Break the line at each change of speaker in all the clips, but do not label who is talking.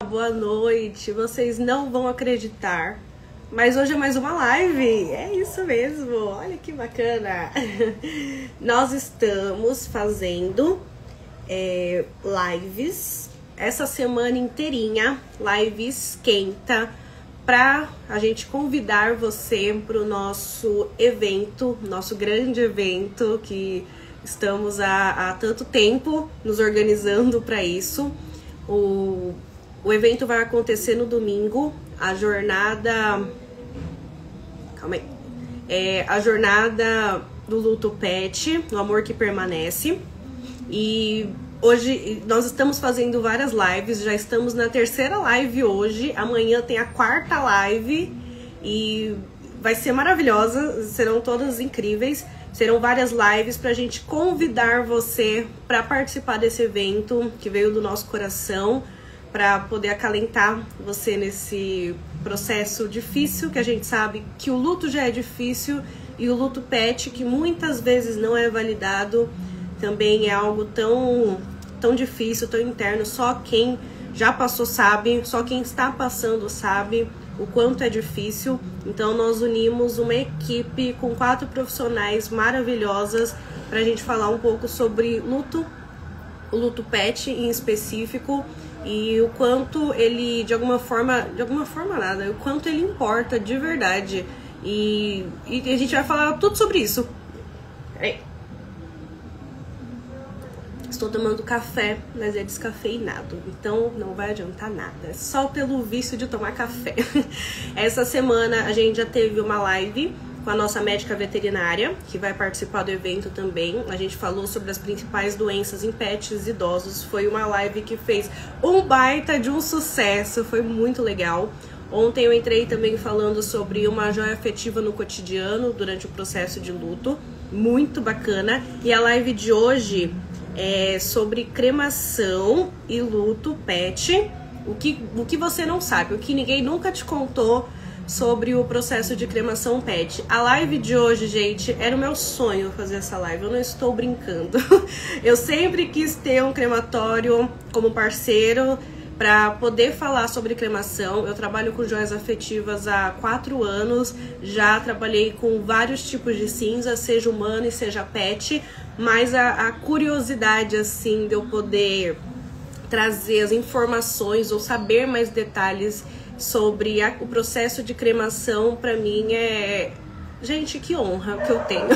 Boa noite, vocês não vão acreditar, mas hoje é mais uma live, é isso mesmo, olha que bacana. Nós estamos fazendo lives essa semana inteirinha, live esquenta, para a gente convidar você para o nosso evento, nosso grande evento, que estamos há tanto tempo nos organizando para isso. O evento vai acontecer no domingo, a jornada... Calma aí. A jornada do luto pet, do amor que permanece. E hoje nós estamos fazendo várias lives, já estamos na terceira live hoje. Amanhã tem a quarta live e vai ser maravilhosa, serão todas incríveis. Serão várias lives para a gente convidar você para participar desse evento que veio do nosso coração, para poder acalentar você nesse processo difícil, que a gente sabe que o luto já é difícil e o luto pet, que muitas vezes não é validado, também é algo tão difícil, tão interno. Só quem já passou sabe, só quem está passando sabe o quanto é difícil. Então nós unimos uma equipe com 4 profissionais maravilhosas para a gente falar um pouco sobre luto, o luto pet em específico, e o quanto ele, de alguma forma nada, o quanto ele importa de verdade. E a gente vai falar tudo sobre isso. Estou tomando café, mas é descafeinado, então não vai adiantar nada. É só pelo vício de tomar café. Essa semana a gente já teve uma live com a nossa médica veterinária, que vai participar do evento também. A gente falou sobre as principais doenças em pets idosos. Foi uma live que fez um baita de um sucesso, foi muito legal. Ontem eu entrei também falando sobre uma joia afetiva no cotidiano durante o processo de luto, muito bacana. E a live de hoje é sobre cremação e luto pet, o que você não sabe, o que ninguém nunca te contou sobre o processo de cremação pet. A live de hoje, gente, era o meu sonho fazer essa live, eu não estou brincando. Eu sempre quis ter um crematório como parceiro para poder falar sobre cremação. Eu trabalho com joias afetivas há 4 anos, já trabalhei com vários tipos de cinza, seja humano e seja pet, mas a curiosidade, assim, de eu poder trazer as informações ou saber mais detalhes sobre o processo de cremação, para mim é... Gente, que honra que eu tenho.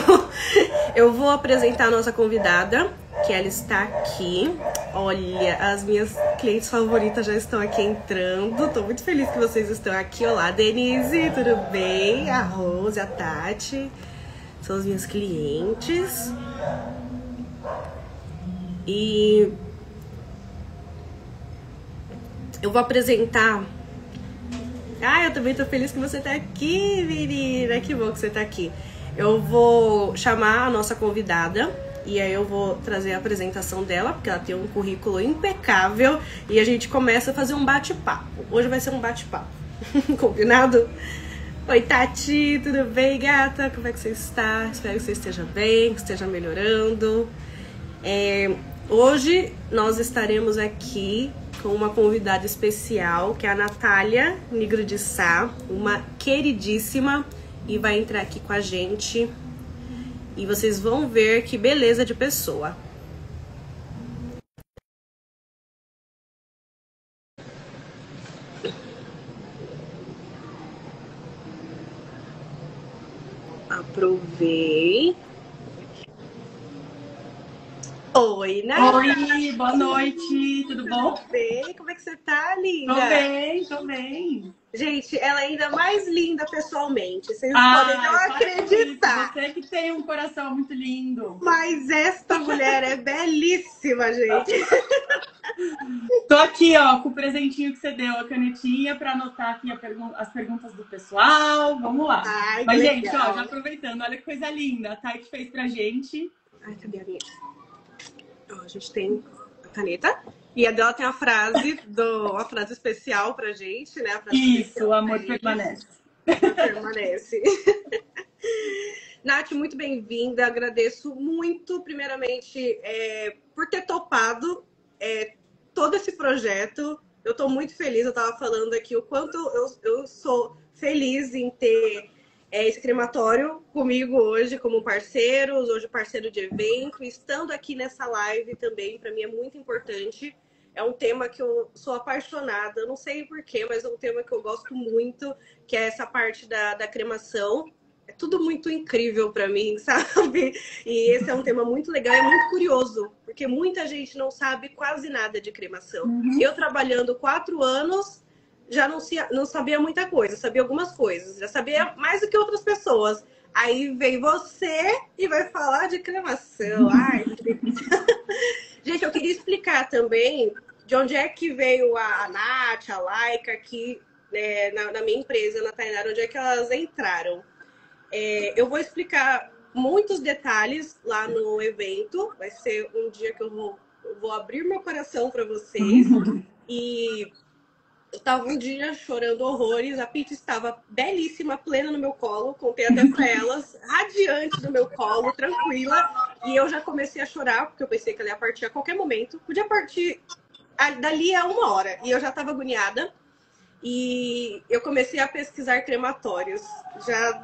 Eu vou apresentar a nossa convidada, que ela está aqui. Olha, as minhas clientes favoritas já estão aqui entrando. Tô muito feliz que vocês estão aqui. Olá, Denise, tudo bem? A Rose, a Tati, são as minhas clientes. E eu vou apresentar... eu também tô feliz que você tá aqui, menina. Que bom que você tá aqui. Eu vou chamar a nossa convidada e aí eu vou trazer a apresentação dela, porque ela tem um currículo impecável, e a gente começa a fazer um bate-papo. Hoje vai ser um bate-papo. Combinado? Oi, Tati, tudo bem, gata? Como é que você está? Espero que você esteja bem, que esteja melhorando. Hoje nós estaremos aqui com uma convidada especial, que é a Natália Nigro de Sá, uma queridíssima, e vai entrar aqui com a gente. E vocês vão ver que beleza de pessoa. Aprovei. Oi, Natália.
Oi, boa noite, tudo bom?
Tudo bem? Como é que você tá, linda?
Tô bem.
Gente, ela é ainda mais linda pessoalmente. Vocês podem não acreditar.
Você que tem um coração muito lindo.
Mas esta mulher é belíssima, gente.
Tô aqui, ó, com o presentinho que você deu, a canetinha, para anotar aqui as perguntas do pessoal. Vamos lá.
Ai,
mas,
legal.
Gente, ó, já aproveitando, olha que coisa linda. A Tati fez pra gente.
Ai, cadê a minha? Ó, a gente tem a caneta. E a dela tem a frase, uma frase especial pra gente, né?
Isso, o amor permanece.
Permanece. Nath, muito bem-vinda. Agradeço muito, primeiramente, por ter topado todo esse projeto. Eu tô muito feliz, eu tava falando aqui o quanto eu sou feliz em ter esse crematório comigo hoje como parceiros, hoje parceiro de evento, estando aqui nessa live também, para mim é muito importante. É um tema que eu sou apaixonada, não sei porquê, mas é um tema que eu gosto muito, que é essa parte da cremação. É tudo muito incrível para mim, sabe? E esse é um tema muito legal, é muito curioso, porque muita gente não sabe quase nada de cremação. Eu trabalhando 4 anos, já não sabia muita coisa, sabia algumas coisas, já sabia mais do que outras pessoas. Aí vem você e vai falar de cremação. Ai, que delícia. Gente, eu queria explicar também de onde é que veio a Nath, a Laika, aqui né, na minha empresa, na Tainara, onde é que elas entraram. Eu vou explicar muitos detalhes lá no evento. Vai ser um dia que eu vou abrir meu coração para vocês. E eu estava um dia chorando horrores. A Pete estava belíssima, plena no meu colo. Contei até para elas, radiante no meu colo, tranquila. E eu já comecei a chorar, porque eu pensei que ela ia partir a qualquer momento. Podia partir dali a 1 hora. E eu já estava agoniada. E eu comecei a pesquisar crematórios. Já...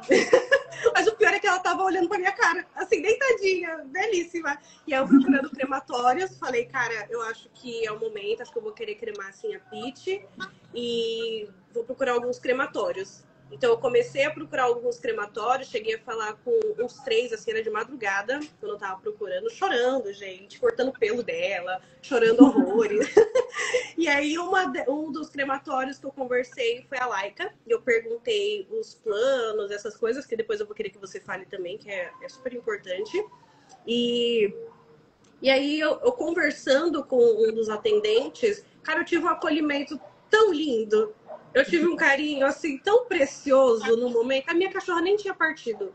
Mas o pior é que ela tava olhando pra minha cara, assim, deitadinha, belíssima. E aí eu procurando crematórios, falei, cara, eu acho que é o momento, acho que eu vou querer cremar assim a Pete e vou procurar alguns crematórios. Então eu comecei a procurar alguns crematórios, cheguei a falar com uns 3, assim, era de madrugada, quando eu tava procurando, chorando, gente, cortando o pelo dela, chorando horrores. E aí um dos crematórios que eu conversei foi a Laika, e eu perguntei os planos, essas coisas, que depois eu vou querer que você fale também, que é super importante. E aí eu conversando com um dos atendentes, cara, eu tive um acolhimento tão lindo. Eu tive um carinho, assim, tão precioso no momento. A minha cachorra nem tinha partido,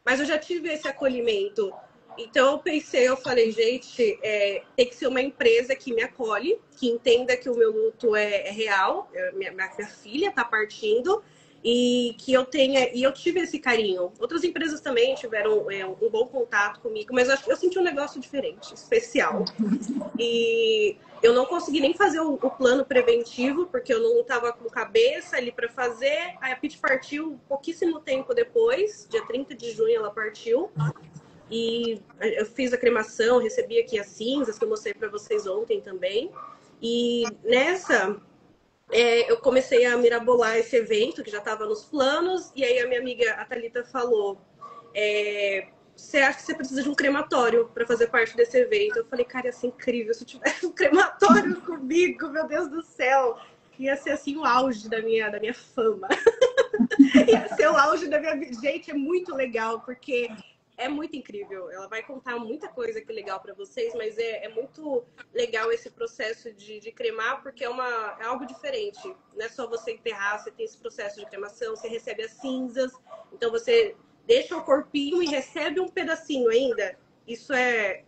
mas eu já tive esse acolhimento. Então eu pensei, eu falei, gente, tem que ser uma empresa que me acolhe, que entenda que o meu luto é real, minha filha está partindo, e que eu tenha. E eu tive esse carinho. Outras empresas também tiveram um bom contato comigo, mas eu senti um negócio diferente, especial. E eu não consegui nem fazer o plano preventivo, porque eu não estava com cabeça ali para fazer. Aí a Pete partiu pouquíssimo tempo depois, dia 30 de junho ela partiu. E eu fiz a cremação, recebi aqui as cinzas, que eu mostrei para vocês ontem também. E nessa, eu comecei a mirabolar esse evento, que já estava nos planos. E aí a minha amiga, a Thalita, falou... você acha que você precisa de um crematório para fazer parte desse evento? Eu falei, cara, ia ser incrível se eu tivesse um crematório comigo, meu Deus do céu. Ia ser assim o auge da minha fama. Ia ser o auge da minha vida. Gente, é muito legal, porque é muito incrível. Ela vai contar muita coisa que é legal para vocês, mas é muito legal esse processo de cremar, porque é algo diferente. Não é só você enterrar, você tem esse processo de cremação, você recebe as cinzas, então você deixa o corpinho e recebe um pedacinho ainda. Isso é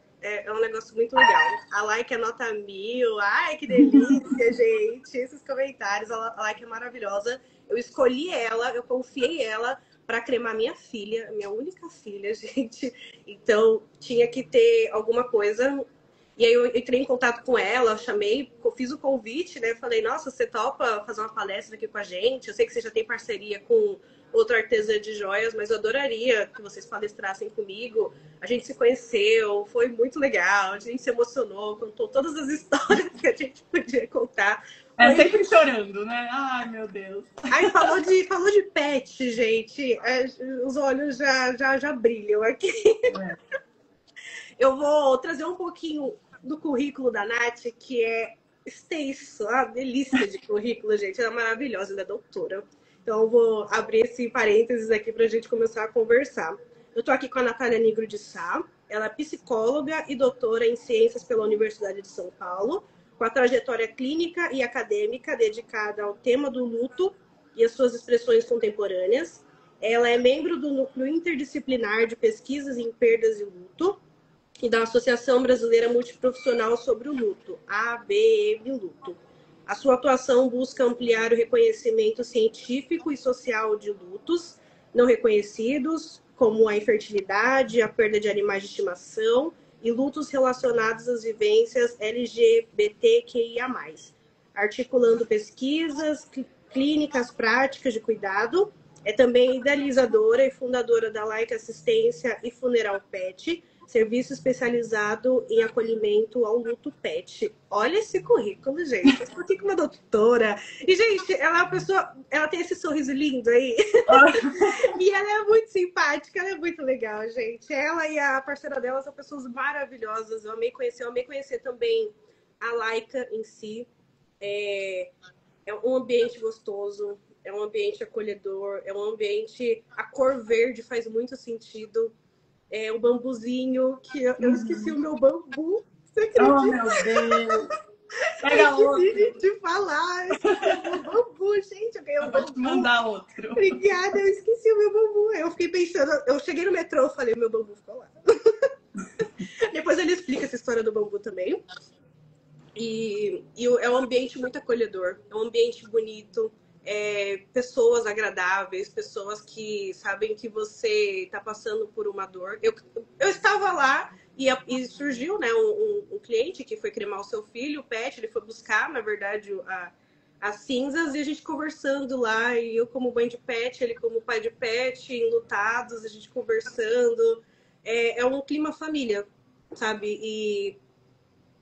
um negócio muito legal. A Laika é nota 1000. Ai, que delícia, gente. Esses comentários. A Laika é maravilhosa. Eu escolhi ela, eu confiei ela para cremar minha filha, minha única filha, gente. Então, tinha que ter alguma coisa. E aí eu entrei em contato com ela, chamei, fiz o convite, né? Falei, nossa, você topa fazer uma palestra aqui com a gente? Eu sei que você já tem parceria com outro artesã de joias, mas eu adoraria que vocês palestrassem comigo. A gente se conheceu, foi muito legal, a gente se emocionou, contou todas as histórias que a gente podia contar.
Sempre chorando, né? Ai, meu Deus.
Aí falou de pet, gente. Os olhos já brilham aqui. Eu vou trazer um pouquinho do currículo da Nath, que é extenso, uma delícia de currículo, gente. Ela é maravilhosa, ela é doutora. Então, eu vou abrir esse parênteses aqui para a gente começar a conversar. Eu estou aqui com a Natália Nigro de Sá. Ela é psicóloga e doutora em ciências pela Universidade de São Paulo, com a trajetória clínica e acadêmica dedicada ao tema do luto e as suas expressões contemporâneas. Ela é membro do Núcleo Interdisciplinar de Pesquisas em Perdas e Luto e da Associação Brasileira Multiprofissional sobre o Luto, ABM Luto. A sua atuação busca ampliar o reconhecimento científico e social de lutos não reconhecidos, como a infertilidade, a perda de animais de estimação e lutos relacionados às vivências LGBTQIA+. articulando pesquisas, clínicas, práticas de cuidado. É também idealizadora e fundadora da Laika Assistência e Funeral Pet, serviço especializado em acolhimento ao luto pet. Olha esse currículo, gente. Por que uma doutora? E, gente, ela é uma pessoa... Ela tem esse sorriso lindo aí. E ela é muito simpática, ela é muito legal, gente. Ela e a parceira dela são pessoas maravilhosas. Eu amei conhecer também a Laika em si. É um ambiente gostoso, é um ambiente acolhedor, é um ambiente... A cor verde faz muito sentido. É o bambuzinho, que eu esqueci o meu bambu. Você acredita?
Oh, meu Deus!
Eu esqueci de falar. Eu esqueci o meu bambu, gente. Eu ganhei um bambu.
Vou te mandar outro.
Obrigada, eu esqueci o meu bambu. Eu fiquei pensando, eu cheguei no metrô e falei, meu bambu ficou lá. Depois ele explica essa história do bambu também. E é um ambiente muito acolhedor, é um ambiente bonito. Pessoas agradáveis, pessoas que sabem que você está passando por uma dor. Eu estava lá e surgiu, né, um cliente que foi cremar o seu filho, o pet, ele foi buscar, na verdade, as cinzas, e a gente conversando lá, e eu como mãe de pet, ele como pai de pet, enlutados, a gente conversando. É um clima família, sabe?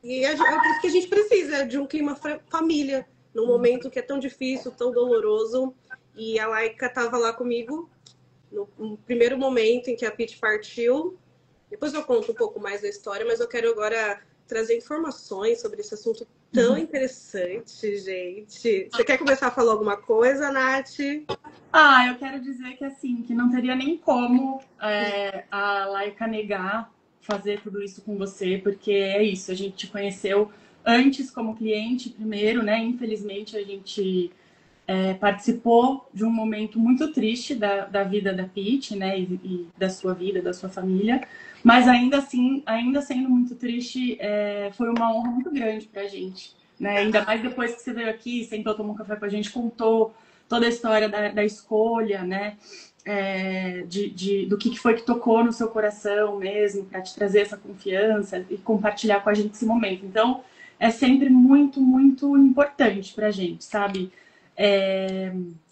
E é o que a gente precisa, de um clima família, num momento que é tão difícil, tão doloroso. E a Laika estava lá comigo no primeiro momento em que a Pete partiu. Depois eu conto um pouco mais da história, mas eu quero agora trazer informações sobre esse assunto tão interessante, gente. Você quer começar a falar alguma coisa, Nath?
Eu quero dizer que assim, que não teria nem como a Laika negar fazer tudo isso com você, porque é isso, a gente te conheceu antes como cliente primeiro, né? Infelizmente a gente participou de um momento muito triste da vida da Pete, né? E da sua vida, da sua família, mas ainda assim, ainda sendo muito triste, foi uma honra muito grande pra gente, né? Ainda mais depois que você veio aqui, sentou, tomou um café com a gente, contou toda a história da escolha, né? Do que foi que tocou no seu coração mesmo, para te trazer essa confiança e compartilhar com a gente esse momento. Então, é sempre muito, muito importante pra gente, sabe?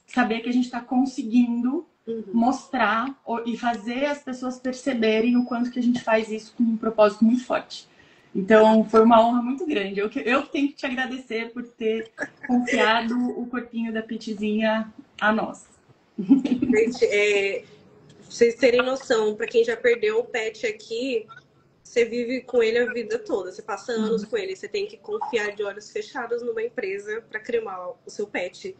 Saber que a gente está conseguindo mostrar e fazer as pessoas perceberem o quanto que a gente faz isso com um propósito muito forte. Então, foi uma honra muito grande. Eu que tenho que te agradecer por ter confiado o corpinho da Pitizinha a nós.
Gente, vocês terem noção, para quem já perdeu o pet aqui, você vive com ele a vida toda, você passa anos com ele, você tem que confiar de olhos fechados numa empresa para cremar o seu pet.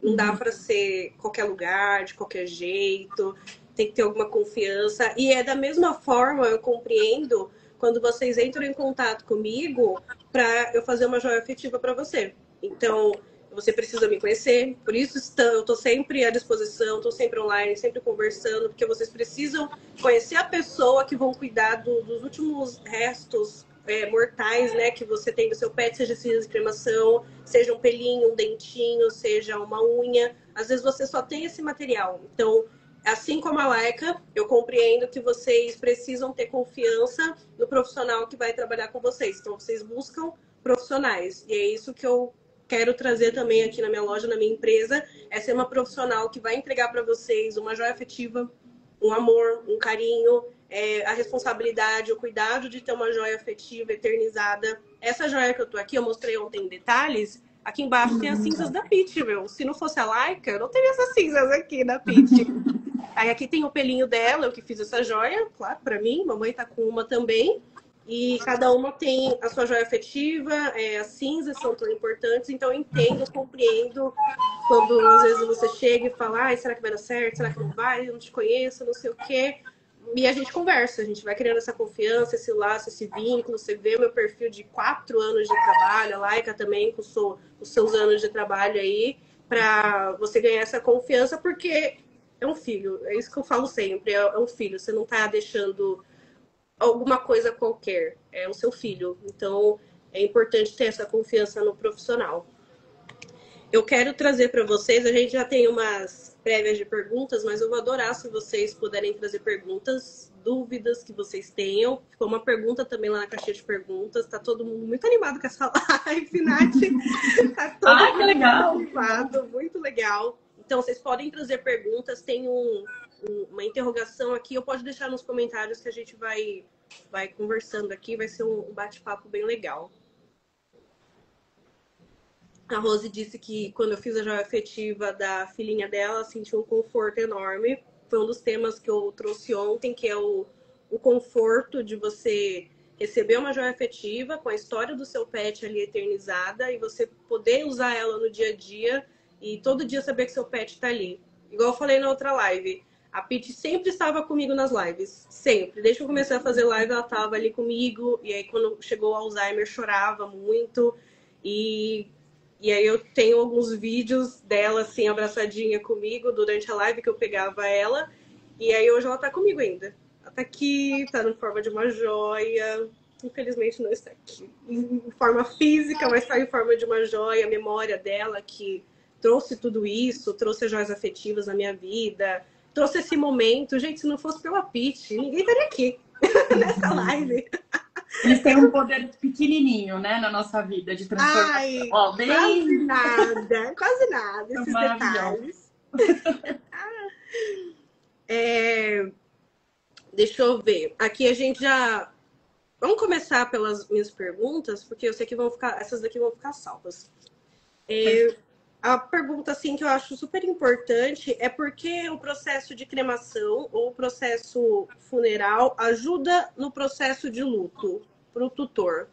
Não dá para ser qualquer lugar, de qualquer jeito, tem que ter alguma confiança. E é da mesma forma, eu compreendo, quando vocês entram em contato comigo para eu fazer uma joia afetiva para você. Então, você precisa me conhecer, por isso eu estou sempre à disposição, estou sempre online, sempre conversando, porque vocês precisam conhecer a pessoa que vão cuidar dos últimos restos mortais, né, que você tem do seu pet, seja cinza de cremação, seja um pelinho, um dentinho, seja uma unha. Às vezes você só tem esse material. Então, assim como a Laika, eu compreendo que vocês precisam ter confiança no profissional que vai trabalhar com vocês. Então, vocês buscam profissionais. E é isso que eu quero trazer também aqui na minha loja, na minha empresa, é ser uma profissional que vai entregar para vocês uma joia afetiva, um amor, um carinho, a responsabilidade, o cuidado de ter uma joia afetiva eternizada. Essa joia que eu tô aqui, eu mostrei ontem em detalhes, aqui embaixo tem as cinzas da Pete, meu. Se não fosse a Laika, eu não teria essas cinzas aqui da Pete. Aí aqui tem o pelinho dela, eu que fiz essa joia, claro, para mim, mamãe tá com uma também. E cada uma tem a sua joia afetiva, as cinzas são tão importantes, então eu entendo, compreendo quando às vezes você chega e fala, será que vai dar certo, será que não vai, eu não te conheço, não sei o quê. E a gente conversa, a gente vai criando essa confiança, esse laço, esse vínculo. Você vê o meu perfil de 4 anos de trabalho, a Laika também com os seus anos de trabalho aí, para você ganhar essa confiança, porque é um filho, é isso que eu falo sempre, é um filho, você não tá deixando alguma coisa qualquer, é o seu filho. Então, é importante ter essa confiança no profissional. Eu quero trazer para vocês, a gente já tem umas prévias de perguntas, mas eu vou adorar se vocês puderem trazer perguntas, dúvidas que vocês tenham. Ficou uma pergunta também lá na caixinha de perguntas. Tá todo mundo muito animado com essa live, Nath. Tá todo
Ah, que
mundo
legal!
muito animado, muito legal. Então, vocês podem trazer perguntas. Tem uma interrogação aqui. Eu posso deixar nos comentários que a gente vai conversando aqui. Vai ser um bate-papo bem legal. A Rose disse que quando eu fiz a joia afetiva da filhinha dela, sentiu um conforto enorme. Foi um dos temas que eu trouxe ontem, que é o conforto de você receber uma joia afetiva com a história do seu pet ali eternizada e você poder usar ela no dia a dia e todo dia saber que seu pet está ali. Igual eu falei na outra live, a Pete sempre estava comigo nas lives, sempre. Desde que eu comecei a fazer live, ela estava ali comigo. E aí, quando chegou o Alzheimer, chorava muito. E aí eu tenho alguns vídeos dela, assim, abraçadinha comigo durante a live que eu pegava ela. E aí hoje ela tá comigo ainda. Ela tá aqui, tá na forma de uma joia. Infelizmente não está aqui em forma física, mas tá em forma de uma joia. A memória dela que trouxe tudo isso, trouxe as joias afetivas na minha vida, trouxe esse momento. Gente, se não fosse pela Pitty, ninguém estaria aqui nessa live.
Eles têm um poder pequenininho, né, na nossa vida de transformação.
Ai,
Ó, bem...
quase nada, esses detalhes. Deixa eu ver. Aqui a gente já... Vamos começar pelas minhas perguntas, porque eu sei que essas daqui vão ficar salvas. A pergunta, assim, que eu acho super importante é por que o processo de cremação ou o processo funeral ajuda no processo de luto para o tutor?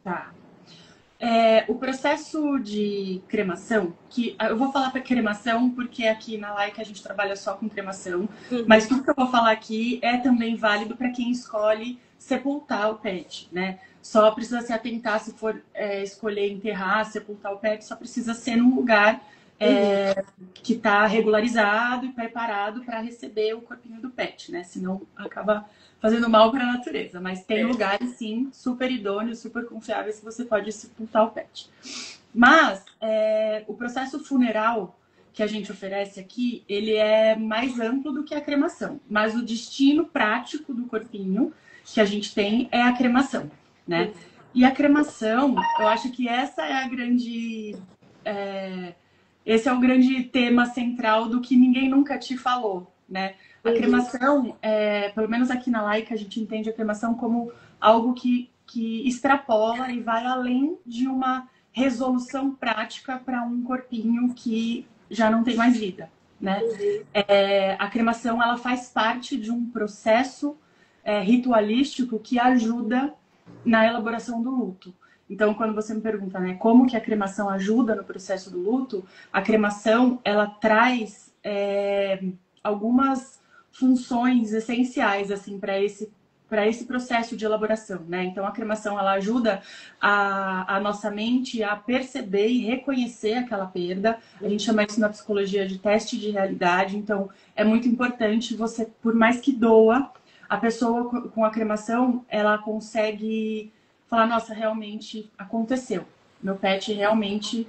Tá. O processo de cremação, que eu vou falar para cremação porque aqui na Laika a gente trabalha só com cremação, mas tudo que eu vou falar aqui é também válido para quem escolhe sepultar o pet, né? Só precisa se atentar se for escolher enterrar, sepultar o pet, só precisa ser num lugar que está regularizado e preparado para receber o corpinho do pet, né? Senão acaba fazendo mal para a natureza. Mas tem lugares, sim, super idôneos, super confiáveis que você pode sepultar o pet. Mas o processo funeral que a gente oferece aqui, ele é mais amplo do que a cremação. Mas o destino prático do corpinho que a gente tem é a cremação, né? E a cremação, eu acho que essa é a grande... esse é o grande tema central do que ninguém nunca te falou, né? A cremação, pelo menos aqui na Laika, a gente entende a cremação como algo que extrapola e vai além de uma resolução prática para um corpinho que já não tem mais vida, né? A cremação, ela faz parte de um processo ritualístico que ajuda na elaboração do luto. Então, quando você me pergunta, né, como que a cremação ajuda no processo do luto, a cremação, ela traz algumas funções essenciais, assim, para esse processo de elaboração, né? Então, a cremação, ela ajuda a nossa mente a perceber e reconhecer aquela perda. A gente chama isso na psicologia de teste de realidade. Então, é muito importante você, por mais que doa, a pessoa com a cremação, ela consegue falar, nossa, realmente aconteceu. Meu pet realmente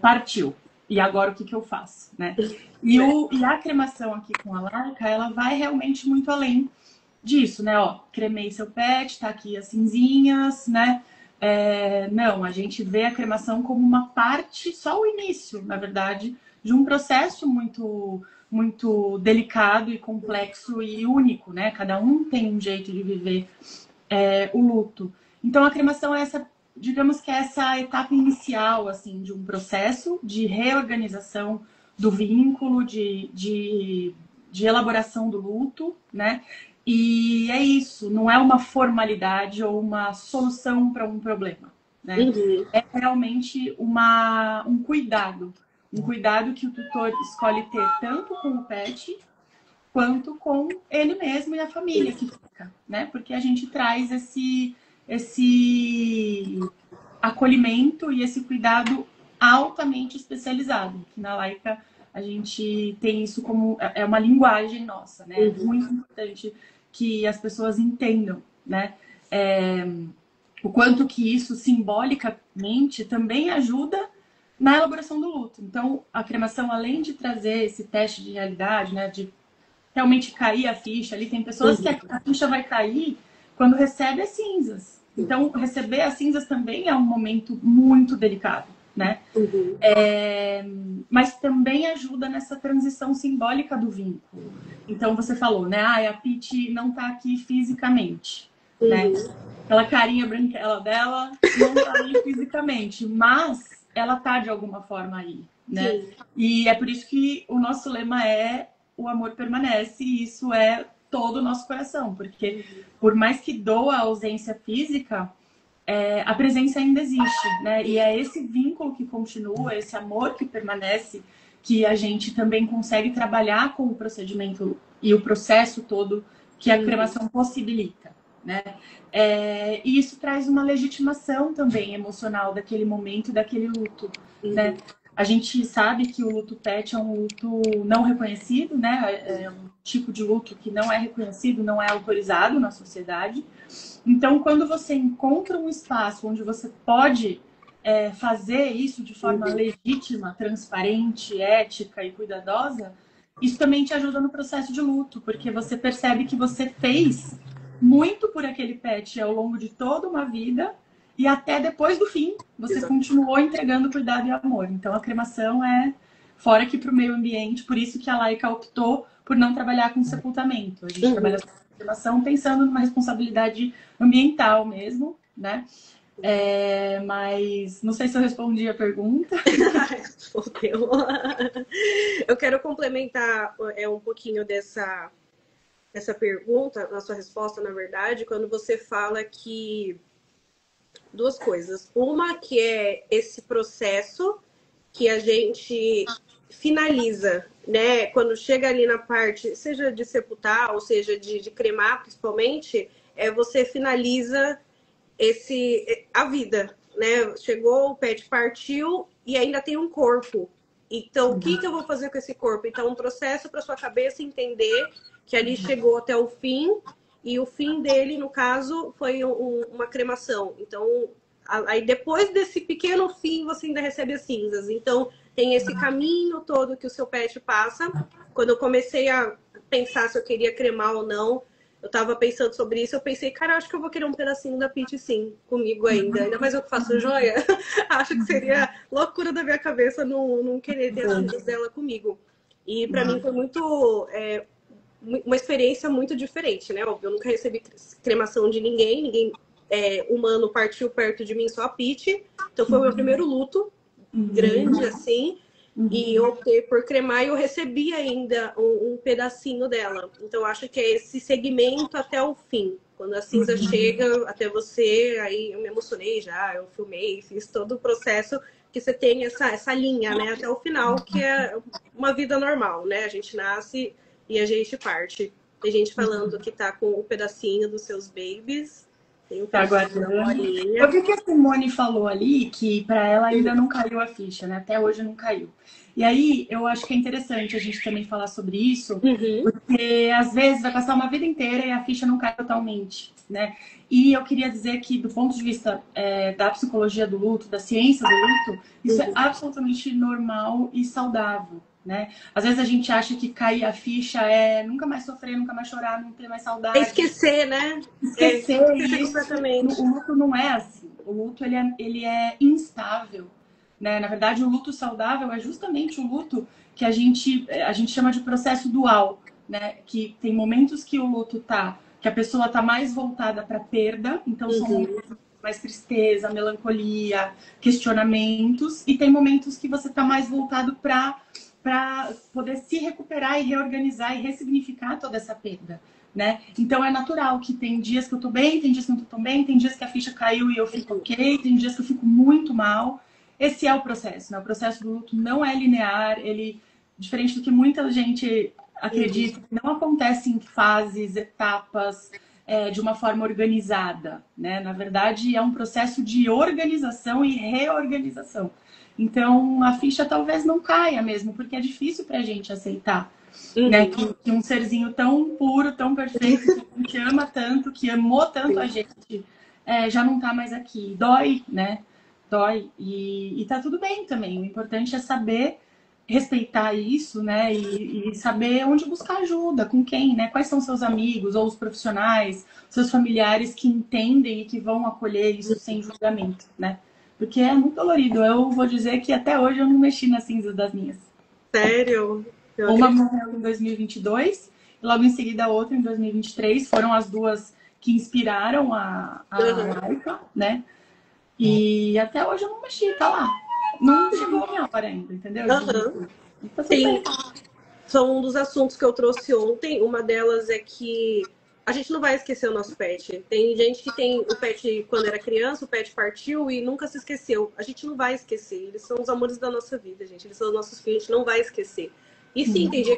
partiu. E agora o que eu faço, né? E a cremação aqui com a Laika, ela vai realmente muito além disso, né? Ó, cremei seu pet, tá aqui as cinzinhas, né? Não, a gente vê a cremação como uma parte, só o início, na verdade, de um processo muito, muito delicado e complexo e único, né? Cada um tem um jeito de viver o luto. Então, a cremação é essa, digamos que é essa etapa inicial, assim, de um processo de reorganização do vínculo, de elaboração do luto, né? E é isso, não é uma formalidade ou uma solução para um problema, né? É realmente um cuidado que o tutor escolhe ter tanto com o pet quanto com ele mesmo e a família que fica, né? Porque a gente traz esse acolhimento e esse cuidado altamente especializado, que na Laika a gente tem isso como uma linguagem nossa, né? É muito importante que as pessoas entendam, né? O quanto que isso simbolicamente também ajuda na elaboração do luto. Então, a cremação, além de trazer esse teste de realidade, né, de realmente cair a ficha ali, tem pessoas que a ficha vai cair quando recebe as cinzas. Então, receber as cinzas também é um momento muito delicado, né? Mas também ajuda nessa transição simbólica do vínculo. Então, você falou, né? A Pitty não tá aqui fisicamente, né? Aquela carinha branquela dela não tá aí fisicamente, mas ela tá de alguma forma aí, né? Sim. E é por isso que o nosso lema é o amor permanece, e isso é todo o nosso coração, porque por mais que doa a ausência física, a presença ainda existe, né? E é esse vínculo que continua, esse amor que permanece, que a gente também consegue trabalhar com o procedimento e o processo todo que a cremação possibilita, né? E isso traz uma legitimação também emocional daquele momento, daquele luto, né? A gente sabe que o luto PET é um luto não reconhecido, né? É um tipo de luto que não é reconhecido, não é autorizado na sociedade. Então, quando você encontra um espaço onde você pode fazer isso de forma legítima, transparente, ética e cuidadosa, isso também te ajuda no processo de luto, porque você percebe que você fez muito por aquele pet ao longo de toda uma vida e até depois do fim você continuou entregando cuidado e amor. Então, a cremação é fora aqui para o meio ambiente, por isso que a Laika optou por não trabalhar com sepultamento. A gente trabalha com cremação pensando numa responsabilidade ambiental mesmo, né? Mas não sei se eu respondi a pergunta.
Respondeu. Eu quero complementar um pouquinho dessa pergunta, na sua resposta, na verdade, quando você fala que duas coisas. Uma que é esse processo que a gente finaliza, né? Quando chega ali na parte, seja de sepultar, ou seja, de cremar, principalmente, você finaliza a vida, né? Chegou, o pet partiu e ainda tem um corpo. Então, o que eu vou fazer com esse corpo? Então, um processo para sua cabeça entender que ali chegou até o fim, e o fim dele, no caso, foi uma cremação. Então, aí depois desse pequeno fim, você ainda recebe as cinzas. Então, tem esse caminho todo que o seu pet passa. Quando eu comecei a pensar se eu queria cremar ou não, eu tava pensando sobre isso, eu pensei, cara, acho que eu vou querer um pedacinho da Pitty, sim, comigo ainda mais eu que faço joia. Acho que seria loucura da minha cabeça não querer ter as cinzas dela comigo. E pra mim foi muito... uma experiência muito diferente, né? Óbvio, eu nunca recebi cremação de ninguém humano partiu perto de mim, só a Pitty. Então foi o meu primeiro luto grande, assim. E eu optei por cremar e eu recebi ainda um pedacinho dela. Então, acho que é esse segmento até o fim. Quando a cinza chega até você, aí eu me emocionei já, eu filmei, fiz todo o processo que você tem essa linha, né? Até o final, que é uma vida normal, né? A gente nasce e a gente parte. Tem gente falando que tá com o pedacinho dos seus babies. Tem um pedacinho da bolinha.
O que a Simone falou ali, que para ela ainda não caiu a ficha, né? Até hoje não caiu. E aí, eu acho que é interessante a gente também falar sobre isso, porque às vezes vai passar uma vida inteira e a ficha não cai totalmente, né? E eu queria dizer que, do ponto de vista da psicologia do luto, da ciência do luto, isso é absolutamente normal e saudável, né? Às vezes a gente acha que cair a ficha é nunca mais sofrer, nunca mais chorar, não ter mais saudade.
Esquecer, né?
Esquecer completamente. O luto não é assim. O luto, ele é instável, né? Na verdade, o luto saudável é justamente o luto que a gente chama de processo dual, né? Que tem momentos que o luto que a pessoa tá mais voltada para perda, então são momentos mais tristeza, melancolia, questionamentos, e tem momentos que você tá mais voltado para poder se recuperar e reorganizar e ressignificar toda essa perda, né? Então é natural que tem dias que eu tô bem, tem dias que eu não tô tão bem, tem dias que a ficha caiu e eu fico ok, tem dias que eu fico muito mal. Esse é o processo, né? O processo do luto não é linear, ele, diferente do que muita gente acredita, não acontece em fases, etapas, de uma forma organizada, né? Na verdade, é um processo de organização e reorganização. Então, a ficha talvez não caia mesmo, porque é difícil pra gente aceitar, né? Que um serzinho tão puro, tão perfeito, que ama tanto, que amou tanto a gente, já não tá mais aqui. Dói, né? dói. E tá tudo bem também. O importante é saber respeitar isso, né? E saber onde buscar ajuda, com quem, né? Quais são seus amigos ou os profissionais, seus familiares que entendem e que vão acolher isso sem julgamento, né? Porque é muito dolorido. Eu vou dizer que até hoje eu não mexi nas cinzas das minhas.
Sério?
Uma morreu em 2022 e logo em seguida a outra em 2023. Foram as duas que inspiraram a Laika, né? E até hoje eu não mexi, tá lá. Não chegou a minha hora ainda, entendeu? Tá
Sim, são um dos assuntos que eu trouxe ontem. Uma delas é que a gente não vai esquecer o nosso pet. Tem gente que tem o pet quando era criança, o pet partiu e nunca se esqueceu. A gente não vai esquecer. Eles são os amores da nossa vida, gente. Eles são os nossos filhos, a gente não vai esquecer. E sim, tem dia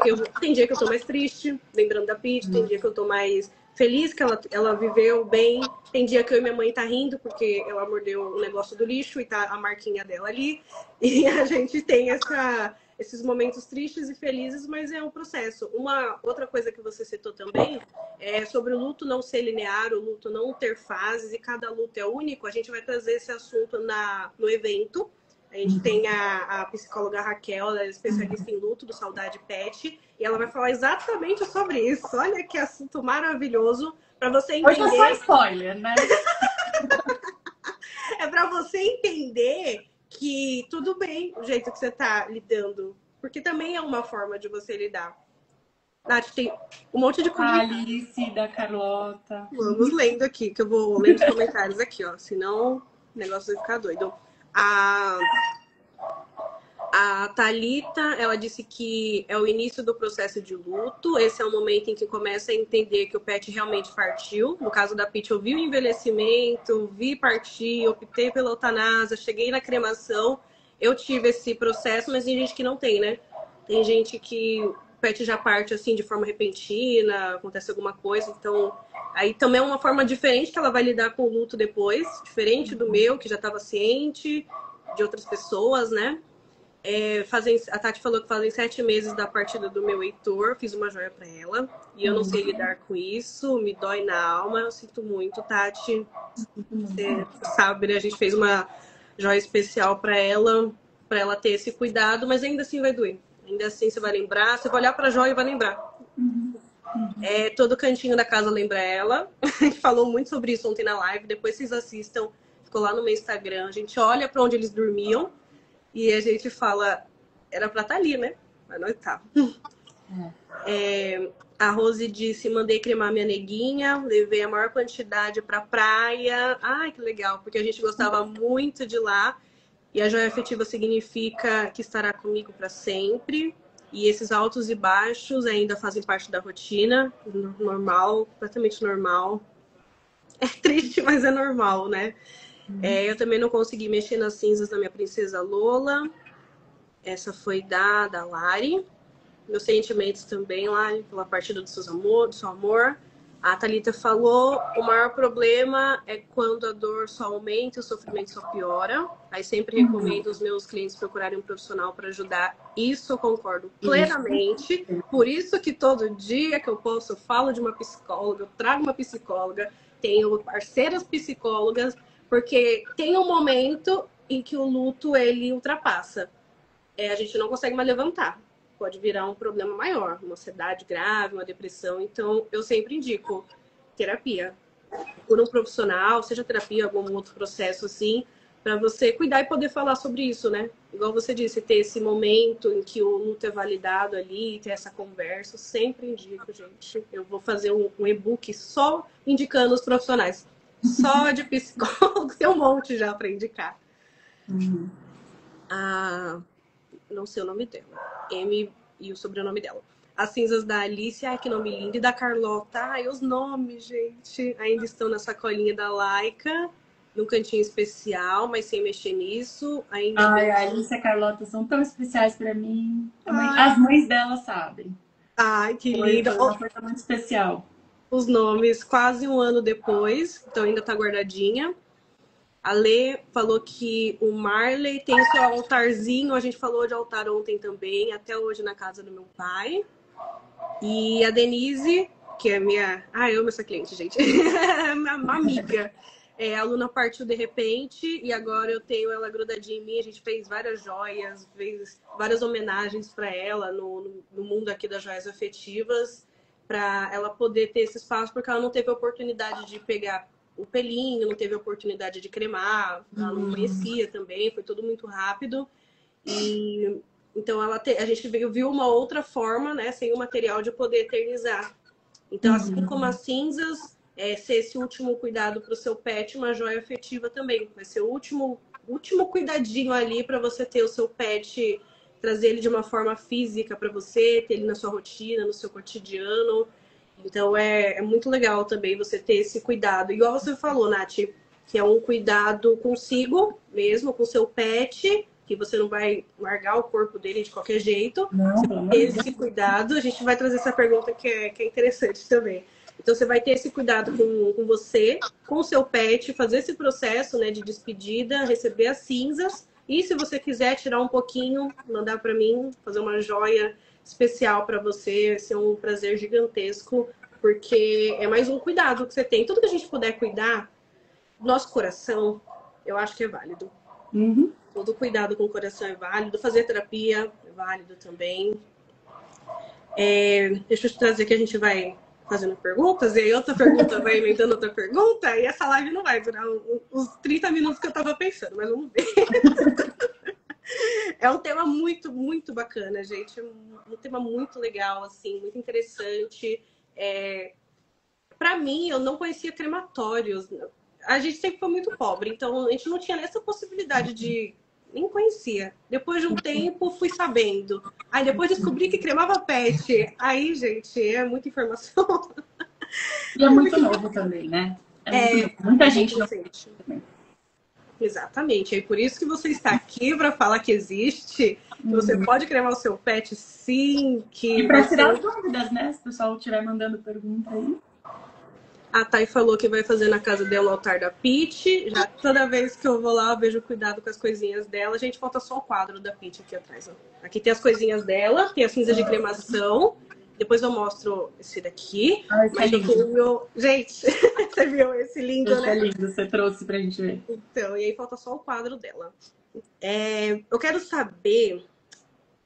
que eu tô mais triste, lembrando da Pitty, tem dia que eu tô mais feliz que ela viveu bem. Tem dia que eu e minha mãe tá rindo porque ela mordeu o negócio do lixo e tá a marquinha dela ali. E a gente tem esses momentos tristes e felizes, mas é um processo. Uma outra coisa que você citou também é sobre o luto não ser linear, o luto não ter fases e cada luto é único. A gente vai trazer esse assunto no evento. A gente tem a psicóloga Raquel, ela é especialista em luto do Saudade Pet, e ela vai falar exatamente sobre isso. Olha que assunto maravilhoso para você entender.
Hoje é só spoiler, né?
É para você entender que tudo bem o jeito que você tá lidando, porque também é uma forma de você lidar. Nath, tem um monte de comentários.
A Alice, da Carlota.
Vamos lendo aqui, que eu vou lendo os comentários aqui, ó. Senão o negócio vai ficar doido. A Thalita, ela disse que é o início do processo de luto. Esse é o momento em que começa a entender que o pet realmente partiu. No caso da Pitty, eu vi o envelhecimento, vi partir, optei pela eutanásia, cheguei na cremação. Eu tive esse processo, mas tem gente que não tem, né? Tem gente que o pet já parte assim de forma repentina, acontece alguma coisa. Então, aí também é uma forma diferente que ela vai lidar com o luto depois, diferente do meu, que já estava ciente, de outras pessoas, né? A Tati falou que fazem 7 meses da partida do meu Heitor, fiz uma joia pra ela e eu não sei lidar com isso, me dói na alma, eu sinto muito, Tati. Você sabe, né? A gente fez uma joia especial pra ela ter esse cuidado, mas ainda assim vai doer. Ainda assim você vai lembrar, você vai olhar pra joia e vai lembrar. Todo cantinho da casa lembra ela. A gente falou muito sobre isso ontem na live, depois vocês assistam, ficou lá no meu Instagram. A gente olha pra onde eles dormiam e a gente fala, era pra estar ali, né? Mas não tá. A Rose disse, mandei cremar minha neguinha, levei a maior quantidade pra praia. Ai, que legal, porque a gente gostava muito de lá. E a joia afetiva significa que estará comigo para sempre. E esses altos e baixos ainda fazem parte da rotina. Normal, completamente normal. É triste, mas é normal, né? Eu também não consegui mexer nas cinzas da minha princesa Lola. Essa foi da Lari. Meus sentimentos também, Lari, pela partida do seu amor. A Thalita falou, o maior problema é quando a dor só aumenta e o sofrimento só piora. Aí sempre recomendo os meus clientes procurarem um profissional para ajudar. Isso eu concordo plenamente. Por isso que todo dia que eu posso, eu falo de uma psicóloga, eu trago uma psicóloga, tenho parceiras psicólogas, porque tem um momento em que o luto, ele ultrapassa. A gente não consegue mais levantar. Pode virar um problema maior, uma ansiedade grave, uma depressão. Então, eu sempre indico terapia. Por um profissional, seja terapia, algum outro processo assim, para você cuidar e poder falar sobre isso, né? Igual você disse, ter esse momento em que o luto é validado ali, ter essa conversa, eu sempre indico, gente. Eu vou fazer um e-book só indicando os profissionais. Só de psicólogo, tem um monte já para indicar. Não sei o nome dela. M e o sobrenome dela. As cinzas da Alice, ai que nome lindo. E da Carlota, ai os nomes, gente. Ainda estão na sacolinha da Laika, num cantinho especial, mas sem mexer nisso.
Ai, a Alice e a Carlota são tão especiais pra mim. As mães dela sabem.
Ai, que lindo.
Foi uma coisa muito especial.
Os nomes quase um ano depois, então ainda tá guardadinha. A Lê falou que o Marley tem o seu altarzinho. A gente falou de altar ontem também, até hoje na casa do meu pai. E a Denise, que é minha... eu amo essa cliente, gente. Minha amiga. A Luna partiu de repente e agora eu tenho ela grudadinha em mim. A gente fez várias joias, fez várias homenagens para ela no mundo aqui das joias afetivas, para ela poder ter esse espaço, porque ela não teve a oportunidade de pegar o pelinho, não teve a oportunidade de cremar, ela não conhecia também, foi tudo muito rápido. E então a gente viu uma outra forma, né, sem o material, de poder eternizar. Então, assim como as cinzas, ser esse último cuidado para o seu pet, uma joia afetiva também. Vai ser o último cuidadinho ali para você ter o seu pet, trazer ele de uma forma física para você, ter ele na sua rotina, no seu cotidiano. Então, é muito legal também você ter esse cuidado. Igual você falou, Nath, que é um cuidado consigo mesmo, com o seu pet, que você não vai largar o corpo dele de qualquer jeito.
Não,
Esse cuidado, a gente vai trazer essa pergunta que é interessante também. Então, você vai ter esse cuidado com você, com o seu pet, fazer esse processo, né, de despedida, receber as cinzas. E se você quiser tirar um pouquinho, mandar para mim, fazer uma joia especial para você, vai ser um prazer gigantesco, porque é mais um cuidado que você tem. Tudo que a gente puder cuidar, nosso coração, eu acho que é válido. Todo cuidado com o coração é válido. Fazer terapia é válido também. Deixa eu te trazer que a gente vai fazendo perguntas, e aí outra pergunta vai inventando outra pergunta, e essa live não vai durar os 30 minutos que eu tava pensando, mas vamos ver. É um tema muito, muito bacana, gente. Um tema muito legal, assim, muito interessante. Para mim, eu não conhecia crematórios. A gente sempre foi muito pobre, então a gente não tinha essa possibilidade de... Nem conhecia. Depois de um tempo, fui sabendo. Aí depois descobri que cremava pet. Aí, gente, é muita informação.
E é muito novo também, né? Muita gente não...
Exatamente. É por isso que você está aqui, para falar que existe, que você pode cremar o seu pet, sim.
E para tirar as dúvidas, né? Se o pessoal estiver mandando pergunta aí.
A Thay falou que vai fazer na casa dela o altar da Peach. Já toda vez que eu vou lá, eu vejo cuidado com as coisinhas dela. Gente, falta só o quadro da Peach aqui atrás. Ó. Aqui tem as coisinhas dela, tem a cinza de cremação. Depois eu mostro esse daqui.
Mas é lindo.
Gente, você viu esse lindo, né?
É lindo, você trouxe pra gente ver.
Então, e aí falta só o quadro dela. Eu quero saber,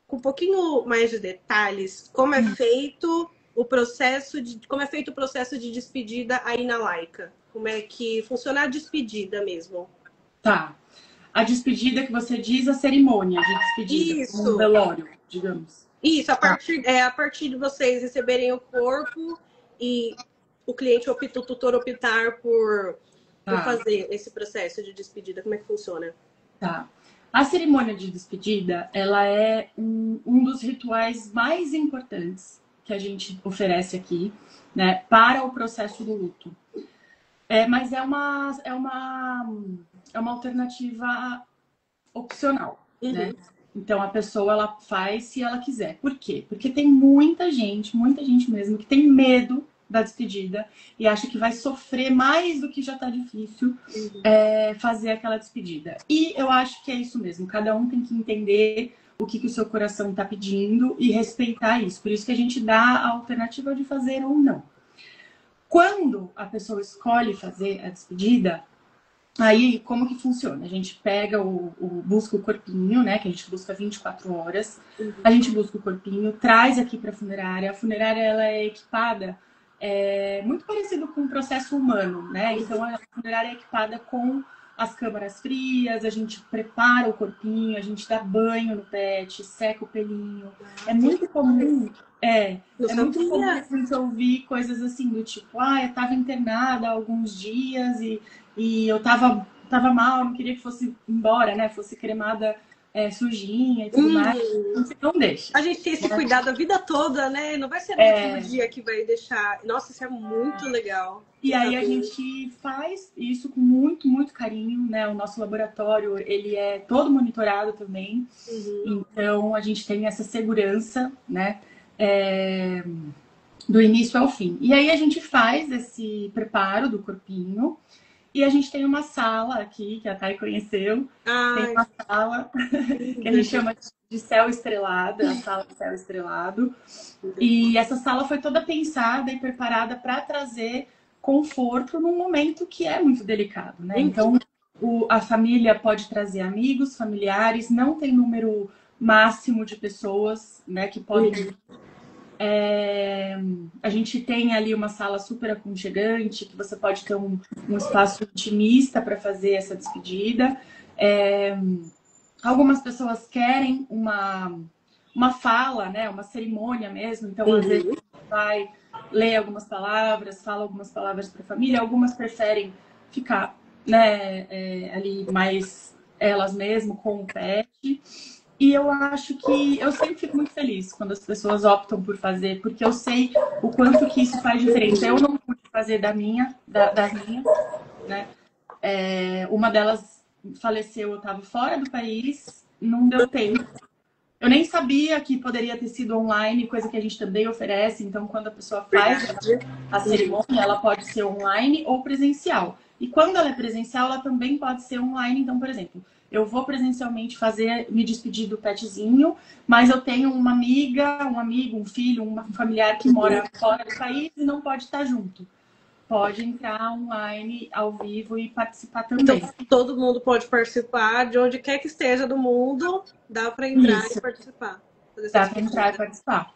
com um pouquinho mais de detalhes, como é feito o processo de despedida aí na Laika. Como é que funciona a despedida mesmo?
Tá. A despedida que você diz, a cerimônia de despedida.
Isso.
Um velório, digamos.
Isso, a partir de vocês receberem o corpo e o cliente o tutor optar por fazer esse processo de despedida. Como é que funciona?
Tá. A cerimônia de despedida, ela é um dos rituais mais importantes que a gente oferece aqui, né, para o processo do luto. Mas é uma alternativa opcional, né? Então a pessoa ela faz se ela quiser. Por quê? Porque tem muita gente mesmo que tem medo da despedida e acha que vai sofrer mais do que já tá difícil fazer aquela despedida. E eu acho que é isso mesmo. Cada um tem que entender o que o seu coração está pedindo e respeitar isso. Por isso que a gente dá a alternativa de fazer ou não. Quando a pessoa escolhe fazer a despedida, aí como que funciona? A gente pega busca o corpinho, né? Que a gente busca 24 horas. A gente busca o corpinho, traz aqui para a funerária. A funerária ela é equipada, muito parecido com o processo humano, né? Então a funerária é equipada com as câmaras frias, a gente prepara o corpinho, a gente dá banho no pet, seca o pelinho. É muito comum, muito comum a gente ouvir coisas assim, do tipo, eu tava internada há alguns dias e eu tava mal, não queria que fosse embora, né? Fosse cremada sujinha e tudo mais. Não deixa.
A gente tem esse cuidado a vida toda, né? Não vai ser no último dia que vai deixar. Nossa, isso é muito legal.
E aí a gente faz isso com muito, muito carinho, né? O nosso laboratório, ele é todo monitorado também. Então, a gente tem essa segurança, né? Do início ao fim. E aí a gente faz esse preparo do corpinho. E a gente tem uma sala aqui, que a Thay conheceu. Tem uma sala que a gente chama de céu estrelado, a sala de céu estrelado. E essa sala foi toda pensada e preparada para trazer conforto num momento que é muito delicado, né? Então, a família pode trazer amigos, familiares, não tem número máximo de pessoas, né, que podem. A gente tem ali uma sala super aconchegante, que você pode ter um espaço intimista para fazer essa despedida. Algumas pessoas querem uma fala, né, uma cerimônia mesmo, então às vezes vai ler algumas palavras, fala algumas palavras para a família, algumas preferem ficar, né, ali mais elas mesmas com o pet. E eu acho que eu sempre fico muito feliz quando as pessoas optam por fazer, porque eu sei o quanto que isso faz diferença. Eu não pude fazer das minhas, né? Uma delas faleceu, eu estava fora do país, não deu tempo. Eu nem sabia que poderia ter sido online, coisa que a gente também oferece. Então, quando a pessoa faz a cerimônia, ela pode ser online ou presencial. E quando ela é presencial, ela também pode ser online. Então, por exemplo, eu vou presencialmente me despedir do petzinho, mas eu tenho uma amiga, um amigo, um filho, um familiar que mora fora do país e não pode estar junto. Pode entrar online, ao vivo e participar também.
Então, todo mundo pode participar, de onde quer que esteja do mundo, dá para entrar e participar.
Dá para entrar e participar.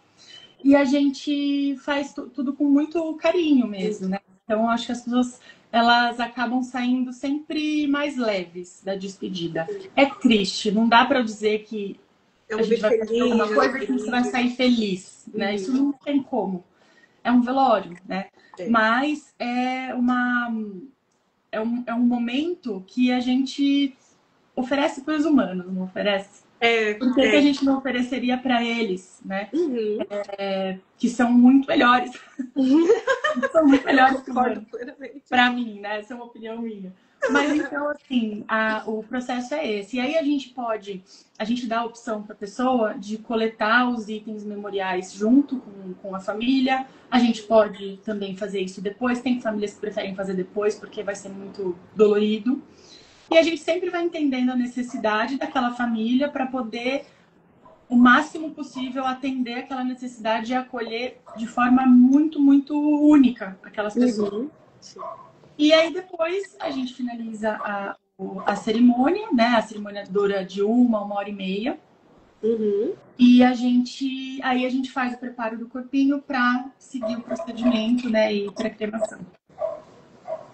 E a gente faz tudo com muito carinho mesmo, né? Então, acho que as pessoas, elas acabam saindo sempre mais leves da despedida. É triste, não dá para dizer que a gente vai fazer alguma coisa que você vai sair feliz, né? Isso não tem como. É um velório, né? Mas é um momento que a gente oferece para os humanos, não oferece? Por que a gente não ofereceria para eles, né? Que são muito melhores. São muito melhores que humanos. Para mim, né? Essa é uma opinião minha. Mas então, assim, o processo é esse. E aí a gente dá a opção para a pessoa de coletar os itens memoriais junto com a família. A gente pode também fazer isso depois. Tem famílias que preferem fazer depois, porque vai ser muito dolorido. E a gente sempre vai entendendo a necessidade daquela família para poder, o máximo possível, atender aquela necessidade e acolher de forma muito, muito única aquelas pessoas. E aí depois a gente finaliza a cerimônia, né? A cerimônia dura de 1 hora e meia. E aí a gente faz o preparo do corpinho para seguir o procedimento, né? E para cremação.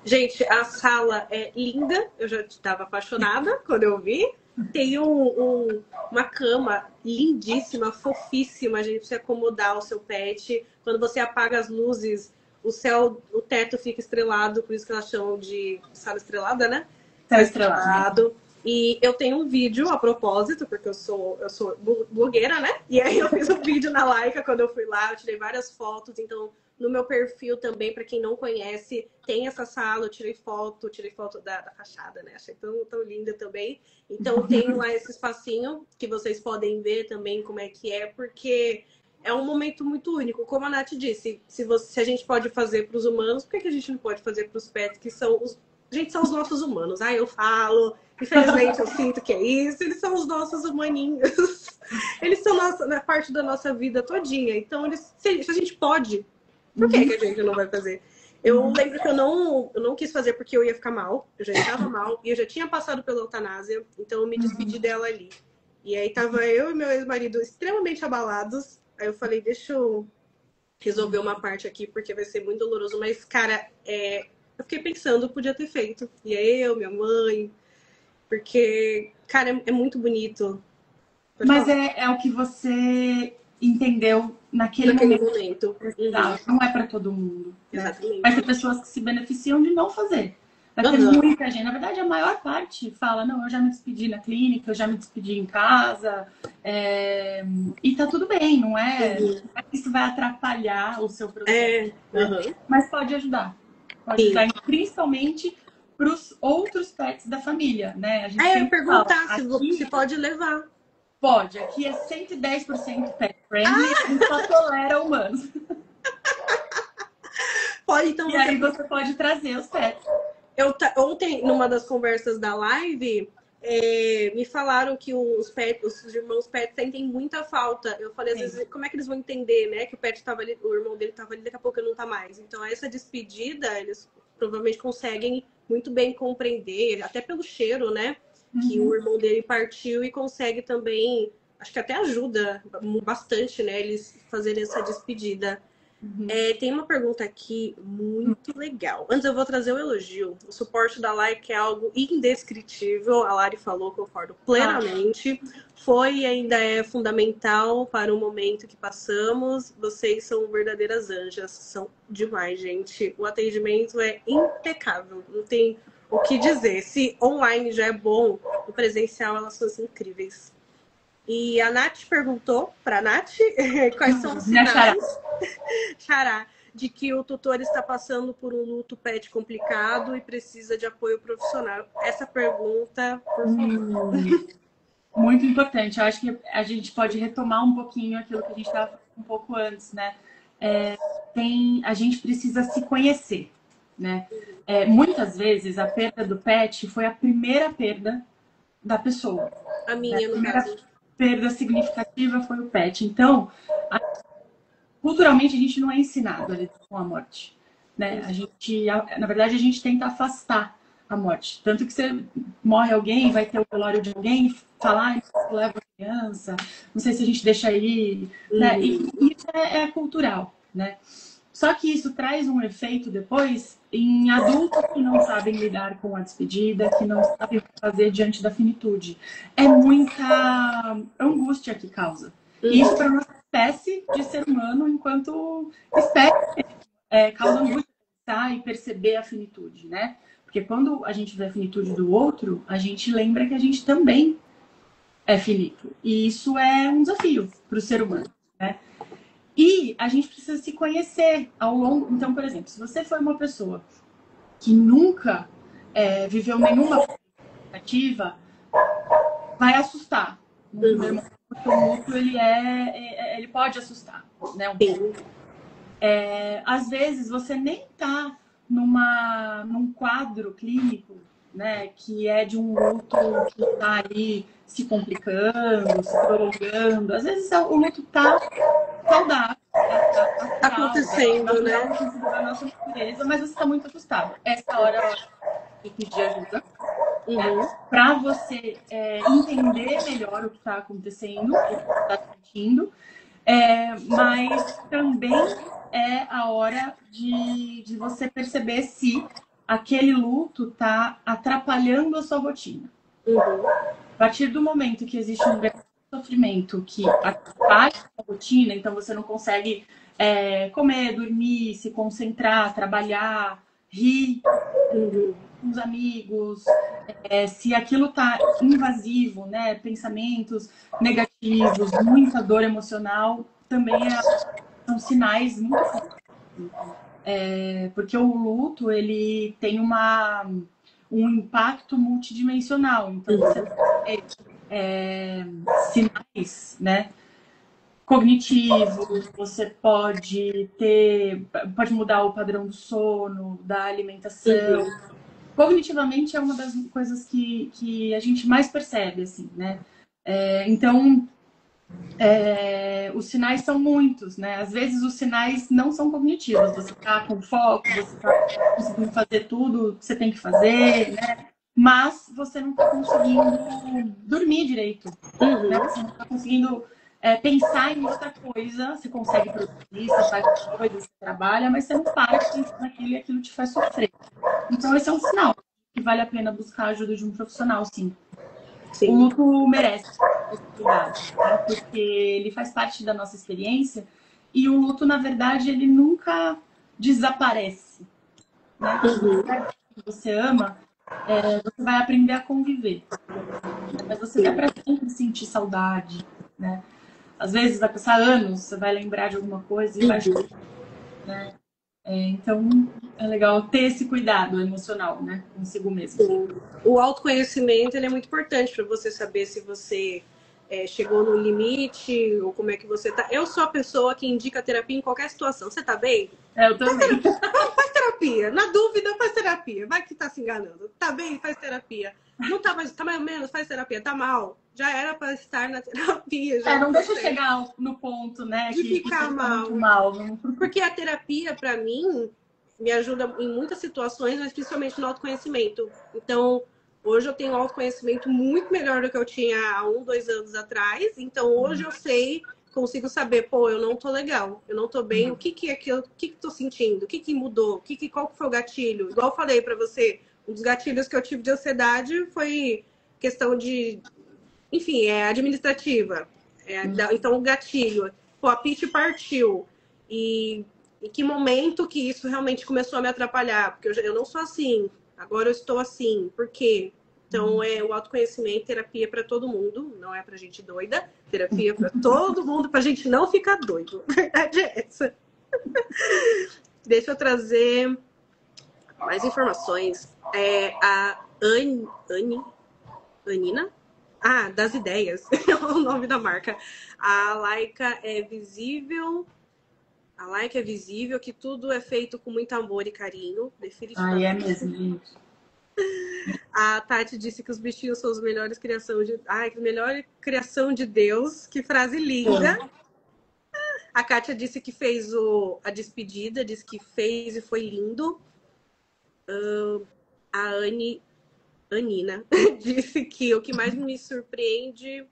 Gente, a sala é linda. Eu já estava apaixonada quando eu vi. Tem uma cama lindíssima, fofíssima, gente, pra você acomodar o seu pet. Quando você apaga as luzes, o teto fica estrelado, por isso que elas chamam de sala estrelada, né?
Céu estrelado.
E eu tenho um vídeo a propósito, porque eu sou blogueira, né? E aí eu fiz um vídeo na Laika quando eu fui lá, eu tirei várias fotos, então no meu perfil também, para quem não conhece, tem essa sala, eu tirei foto da fachada, né? Achei tão linda também. Então tem lá esse espacinho que vocês podem ver também como é que é, porque é um momento muito único. Como a Nath disse, se a gente pode fazer para os humanos, por que a gente não pode fazer para os pets, que são os nossos humanos? Eu falo, infelizmente eu sinto que é isso, eles são os nossos humaninhos. Eles são parte da nossa vida todinha. Então, se a gente pode, por que a gente não vai fazer? Eu lembro que eu não quis fazer porque eu ia ficar mal. Eu já estava mal e eu já tinha passado pela eutanásia. Então eu me despedi dela ali. E aí tava eu e meu ex-marido extremamente abalados. Aí eu falei, deixa eu resolver uma parte aqui porque vai ser muito doloroso. Mas, cara, eu fiquei pensando, podia ter feito. E aí minha mãe... Porque, cara, é muito bonito.
Mas é o que você entendeu naquele momento. Não é para todo mundo.
Exatamente.
Vai ter pessoas que se beneficiam de não fazer. Vai ter muita gente. Na verdade, a maior parte fala, não, eu já me despedi na clínica, eu já me despedi em casa. E tá tudo bem, não é? Isso vai atrapalhar o seu processo. Mas pode ajudar. Pode ajudar, principalmente para os outros pets da família, né? A gente
eu ia perguntar se pode levar.
Pode. Aqui é 110% pet friendly, a gente só tolera humanos.
Pode, então.
E aí você pode trazer os pets.
Ontem, numa das conversas da live, Me falaram que os irmãos pet sentem muita falta. Eu falei, às vezes, como é que eles vão entender, né? Que o pet tava ali, o irmão dele tava ali, daqui a pouco ele não tá mais. Então, essa despedida, eles provavelmente conseguem muito bem compreender, até pelo cheiro, né? Que o irmão dele partiu e consegue também, acho que até ajuda bastante, né? Eles fazerem essa despedida. Tem uma pergunta aqui muito legal. Antes eu vou trazer o elogio. O suporte da Like é algo indescritível. A Lari falou, concordo plenamente. Foi e ainda é fundamental para o momento que passamos. Vocês são verdadeiras anjas. São demais, gente. O atendimento é impecável. Não tem o que dizer. Se online já é bom, o presencial elas são incríveis. E a Nath perguntou para a Nath quais são os sinais, Xará, de que o tutor está passando por um luto pet complicado e precisa de apoio profissional. Essa pergunta, por favor.
Muito importante. Eu acho que a gente pode retomar um pouquinho aquilo que a gente estava falando um pouco antes, né? A gente precisa se conhecer, né? Muitas vezes a perda do pet foi a primeira perda da pessoa.
A minha, no caso.
Perda significativa foi o pet. Então, culturalmente, a gente não é ensinado a lidar com a morte, né? Na verdade, a gente tenta afastar a morte. Tanto que você morre alguém, vai ter o velório de alguém, falar, leva a criança, não sei se a gente deixa aí, né? E isso é cultural, né? Só que isso traz um efeito depois em adultos que não sabem lidar com a despedida, que não sabem o que fazer diante da finitude. É muita angústia que causa. E isso para nossa espécie de ser humano, enquanto espécie, causa angústia pensar e perceber a finitude, né? Porque quando a gente vê a finitude do outro, a gente lembra que a gente também é finito. E isso é um desafio para o ser humano, né? E a gente precisa se conhecer ao longo... Então, por exemplo, se você foi uma pessoa que nunca viveu nenhuma expectativa, vai assustar. No primeiro momento, porque o luto, ele pode assustar, né? Às vezes, você nem está num quadro clínico, né, que é de um luto que está ali se complicando, se prolongando. Às vezes, o luto está saudável,
tá acontecendo, né?
Da nossa natureza, mas você está muito assustado. Essa hora de pedir ajuda, para você entender melhor o que está acontecendo, o que está sentindo, mas também é a hora de você perceber se aquele luto está atrapalhando a sua rotina. A partir do momento que existe um grande sofrimento que atrapalha a rotina, então você não consegue comer, dormir, se concentrar, trabalhar, rir com os amigos, se aquilo está invasivo, né, pensamentos negativos, muita dor emocional, também são sinais muito fortes. Porque o luto, ele tem um impacto multidimensional. Então, você tem sinais, né, cognitivos, você pode mudar o padrão do sono, da alimentação. Cognitivamente é uma das coisas que a gente mais percebe, assim, né? Então, os sinais são muitos, né? Às vezes os sinais não são cognitivos. Você está com foco, você está conseguindo fazer tudo que você tem que fazer, né? Mas você não está conseguindo dormir direito. Né? Você não está conseguindo pensar em outra coisa. Você consegue produzir, você faz coisas, você trabalha, mas você não para de pensar naquilo e aquilo te faz sofrer. Então esse é um sinal que vale a pena buscar a ajuda de um profissional, sim. O luto merece esse cuidado, né? Porque ele faz parte da nossa experiência e o luto, na verdade, ele nunca desaparece. Né? Se você ama, você vai aprender a conviver. Mas você vai para sempre sentir saudade, né? Às vezes vai passar anos, você vai lembrar de alguma coisa e vai chorar, né? Então, é legal ter esse cuidado emocional, né? Consigo mesmo.
Sim. O autoconhecimento ele é muito importante para você saber se você chegou no limite ou como é que você tá. Eu sou a pessoa que indica terapia em qualquer situação. Você tá bem?
Eu também.
Faz terapia. terapia. Na dúvida, faz terapia. Vai que tá se enganando. Tá bem, faz terapia. Não tá mais, tá mais ou menos, faz terapia. Tá mal. Já era pra estar na terapia. Já
não deixa chegar no ponto, né?
De ficar mal. Porque a terapia, pra mim, me ajuda em muitas situações, mas principalmente no autoconhecimento. Então, hoje eu tenho um autoconhecimento muito melhor do que eu tinha há 1, 2 anos atrás. Então, hoje eu sei, consigo saber, pô, eu não tô legal, eu não tô bem, o que é aquilo, o que tô sentindo, o que mudou, qual que foi o gatilho? Igual eu falei pra você, um dos gatilhos que eu tive de ansiedade foi questão de, enfim, administrativa. Então, o gatilho, pô, a Pitty partiu. E em que momento que isso realmente começou a me atrapalhar? Porque eu não sou assim, agora eu estou assim. Por quê? Então, o autoconhecimento, terapia para todo mundo, não é pra gente doida, terapia para todo mundo, pra gente não ficar doido. A verdade é essa. Deixa eu trazer mais informações. A Anina? Ah, das ideias. É o nome da marca. A Laika é visível. A Laika é visível, que tudo é feito com muito amor e carinho. Definitivamente.
É mesmo, gente.
A Tati disse que os bichinhos são as melhores criações de... Ai, que melhor criação de Deus. Que frase linda. A Kátia disse que fez a despedida, disse que fez e foi lindo. A Anina disse que o que mais me surpreende...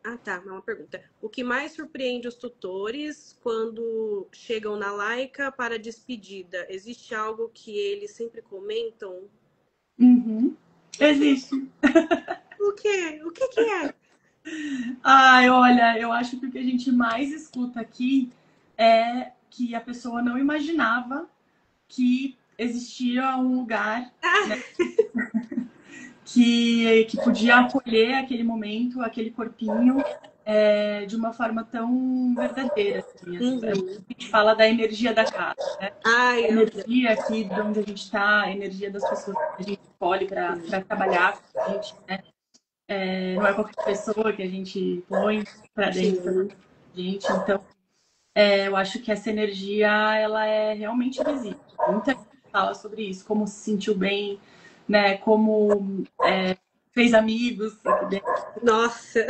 Ah, tá, uma pergunta. O que mais surpreende os tutores quando chegam na Laika para a despedida? Existe algo que eles sempre comentam?
Existe.
O quê? O que é?
Ai, olha, eu acho que o que a gente mais escuta aqui é que a pessoa não imaginava que existia um lugar, né, que podia acolher aquele momento, aquele corpinho, de uma forma tão verdadeira. Assim. A gente fala da energia da casa, né? A energia aqui de onde a gente está, a energia das pessoas que a gente escolhe para trabalhar com a gente, né? Não é qualquer pessoa que a gente põe para dentro da gente. Então, eu acho que essa energia, ela é realmente visível. Muita gente fala sobre isso, como se sentiu bem, né? Como fez amigos aqui dentro.
Nossa!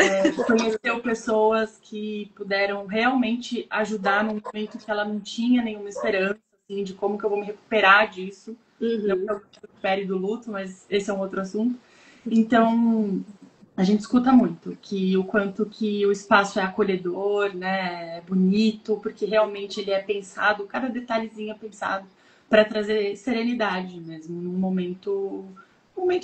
Conheceu pessoas que puderam realmente ajudar num momento que ela não tinha nenhuma esperança, assim, de como que eu vou me recuperar disso. Não que eu me recupere do luto, mas esse é um outro assunto. Então, a gente escuta muito que o quanto que o espaço é acolhedor, né, é bonito, porque realmente ele é pensado, cada detalhezinho é pensado para trazer serenidade mesmo, num momento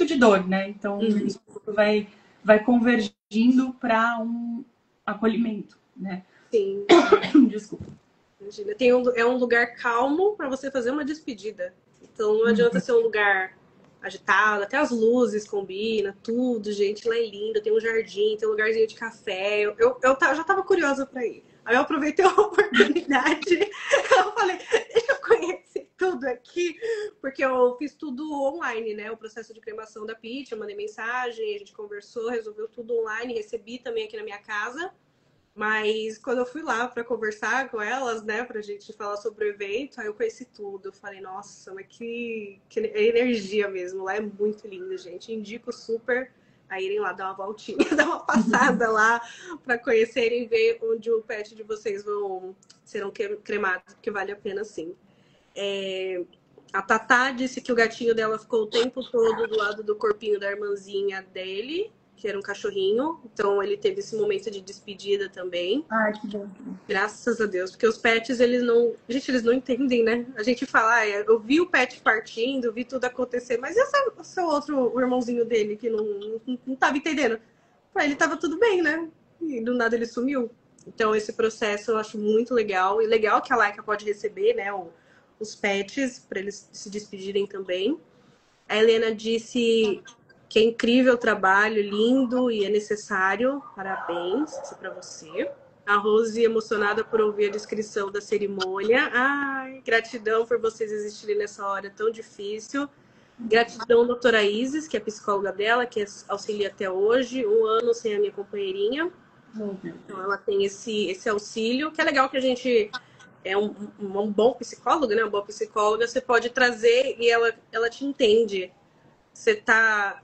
de dor, né? Então, isso vai convergindo para um acolhimento, né?
Sim.
Desculpa.
Imagina, é um lugar calmo para você fazer uma despedida. Então, não adianta ser um lugar agitado, até as luzes combinam, tudo, gente, lá é lindo, tem um jardim, tem um lugarzinho de café. Eu já tava curiosa para ir. Aí eu aproveitei a oportunidade, eu falei, deixa eu conhecer tudo aqui, porque eu fiz tudo online, né? O processo de cremação da Pitty, eu mandei mensagem, a gente conversou, resolveu tudo online, recebi também aqui na minha casa. Mas quando eu fui lá para conversar com elas, né, pra gente falar sobre o evento, aí eu conheci tudo. Eu falei, nossa, mas que energia mesmo. Lá é muito lindo, gente. Indico super a irem lá dar uma voltinha, dar uma passada lá para conhecerem e ver onde o pet de vocês serão cremados, porque vale a pena sim. A Tatá disse que o gatinho dela ficou o tempo todo do lado do corpinho da irmãzinha dele, que era um cachorrinho. Então ele teve esse momento de despedida também.
Ai, que bom.
Graças a Deus. Porque os pets, eles não entendem, né? A gente fala, eu vi o pet partindo, eu vi tudo acontecer, mas e o seu o irmãozinho dele que não tava entendendo? Ele tava tudo bem, né? E do nada ele sumiu. Então esse processo eu acho muito legal. E legal que a Laika pode receber, né, os pets para eles se despedirem também. A Helena disse que é incrível o trabalho, lindo e é necessário. Parabéns, isso é para você. A Rose, emocionada por ouvir a descrição da cerimônia. Ai, gratidão por vocês existirem nessa hora tão difícil. Gratidão, doutora Isis, que é a psicóloga dela, que auxilia até hoje. 1 ano sem a minha companheirinha. Então ela tem esse auxílio, que é legal que a gente é um bom psicólogo, né? Uma boa psicóloga, você pode trazer e ela te entende. Você tá.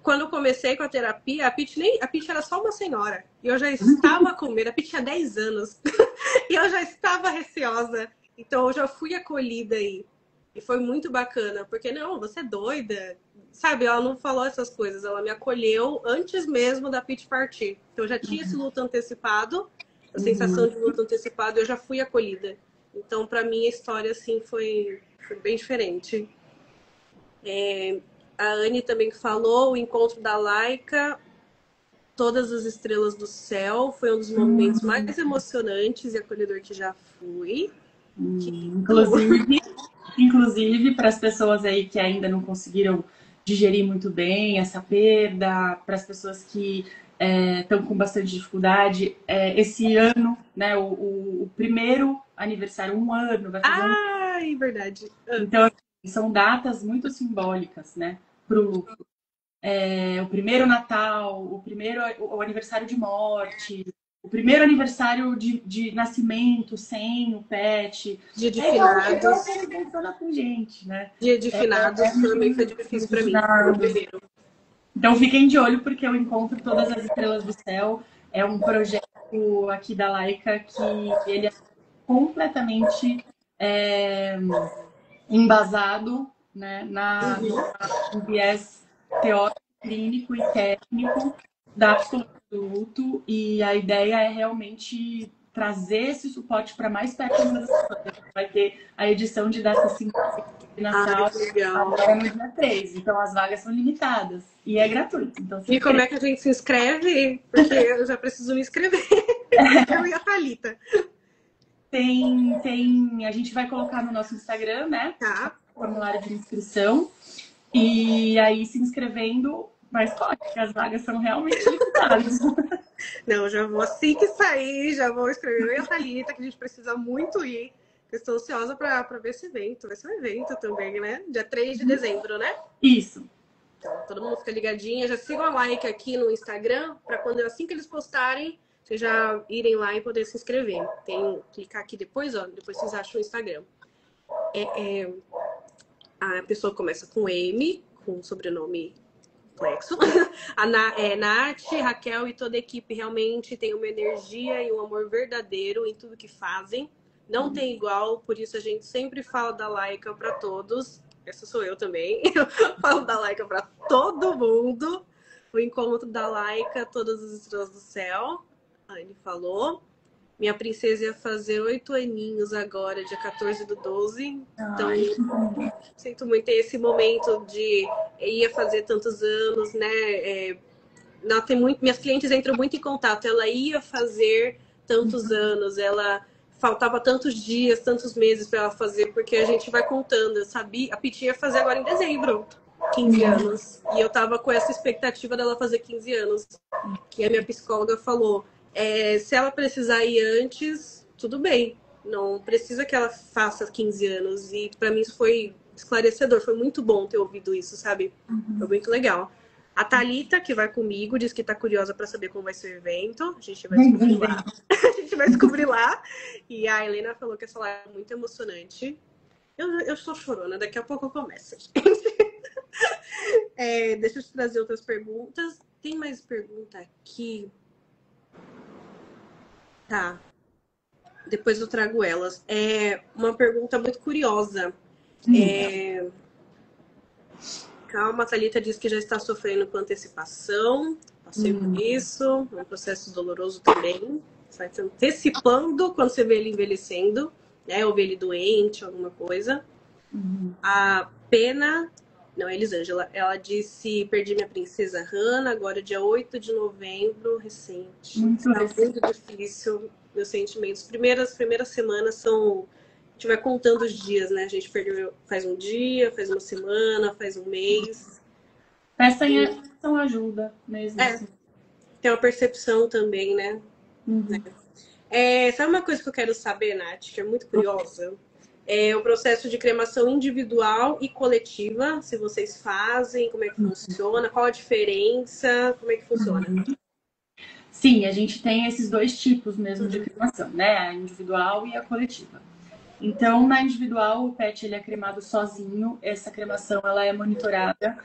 Quando eu comecei com a terapia, a Pitty era só uma senhora. E eu já estava com medo. A Pitty tinha 10 anos. E eu já estava receosa. Então eu já fui acolhida aí. E foi muito bacana. Porque, não, você é doida. Sabe, ela não falou essas coisas. Ela me acolheu antes mesmo da Pitty partir. Então eu já tinha esse luto antecipado. A sensação de luto antecipado, eu já fui acolhida. Então, para mim, a história, assim, foi bem diferente. A Anne também falou, o encontro da Laika, Todas as Estrelas do Céu, foi um dos momentos mais emocionantes e acolhedor que já fui.
Inclusive, para as pessoas aí que ainda não conseguiram digerir muito bem essa perda, para as pessoas que estão com bastante dificuldade, esse ano, né, o primeiro aniversário, 1 ano, vai fazer
Ai, verdade.
Então, são datas muito simbólicas, né, para o luto. O primeiro Natal, o aniversário de morte, o primeiro aniversário de nascimento sem o pet.
Dia de finados.
Funciona com gente, né?
Dia de finados também foi difícil para mim. O primeiro.
Então fiquem de olho, porque eu encontro Todas as Estrelas do Céu. É um projeto aqui da Laika que ele é completamente embasado, né, no viés teórico, clínico e técnico da psicologia do luto, e a ideia é realmente trazer esse suporte para mais perto das pessoas. Vai ter a edição de data 5 de Natal agora no dia 3, então as vagas são limitadas e é gratuito. Então,
e como é que a gente se inscreve? Porque eu já preciso me inscrever. Eu e a Thalita.
A gente vai colocar no nosso Instagram, né?
Tá.
Formulário de inscrição. E aí, se inscrevendo, mas pode, porque as vagas são realmente limitadas.
Não, já vou assim que sair, já vou escrever eu e a Thalita, que a gente precisa muito ir. Estou ansiosa para ver esse evento. Vai ser um evento também, né? Dia 3 de dezembro, né?
Isso.
Então, todo mundo fica ligadinho. Já sigam a like aqui no Instagram, para quando assim que eles postarem, vocês já irem lá e poder se inscrever. Clicar aqui depois, ó. Depois vocês acham o Instagram. A pessoa começa com M, com sobrenome complexo. Nath, Raquel e toda a equipe realmente tem uma energia e um amor verdadeiro em tudo que fazem. Não tem igual, por isso a gente sempre fala da Laika para todos. Essa sou eu também. Eu falo da Laika para todo mundo. O encontro da Laika, Todas as Estrelas do Céu. A Anne falou. Minha princesa ia fazer 8 aninhos agora, dia 14/12. Então, sinto muito ter esse momento de ia fazer tantos anos, né? Não, tem muito, minhas clientes entram muito em contato. Ela ia fazer tantos anos, ela faltava tantos dias, tantos meses para ela fazer, porque a gente vai contando. Eu sabia, a Pitty ia fazer agora em dezembro, 15 anos. E eu tava com essa expectativa dela fazer 15 anos. E a minha psicóloga falou: se ela precisar ir antes, tudo bem. Não precisa que ela faça 15 anos. E para mim isso foi esclarecedor. Foi muito bom ter ouvido isso, sabe? Foi muito legal. A Thalita, que vai comigo, diz que tá curiosa para saber como vai ser o evento. A gente vai descobrir lá. A gente vai descobrir lá. E a Helena falou que essa live é muito emocionante. Eu sou chorona, daqui a pouco eu começo. Deixa eu te trazer outras perguntas. Tem mais pergunta aqui? Tá. Depois eu trago elas. Uma pergunta muito curiosa. Calma, a Thalita diz que já está sofrendo com antecipação. Passei por isso. É um processo doloroso também. Você vai se antecipando quando você vê ele envelhecendo, né? Ou vê ele doente, alguma coisa. A Pena... Não, Elisângela. Ela disse: perdi minha princesa Hannah, agora dia 8 de novembro, recente.
Muito
difícil, meus sentimentos. Primeiras semanas são... A gente vai contando os dias, né? A gente perdeu faz um dia, faz uma semana, faz um mês.
Peçam ajuda mesmo.
Tem uma percepção também, né? Sabe uma coisa que eu quero saber, Nath, que é muito curiosa? O processo de cremação individual e coletiva, se vocês fazem, como é que funciona, qual a diferença, como é que funciona?
Sim, a gente tem esses dois tipos mesmo de cremação, né? A individual e a coletiva. Então, na individual, o PET ele é cremado sozinho. Essa cremação ela é monitorada.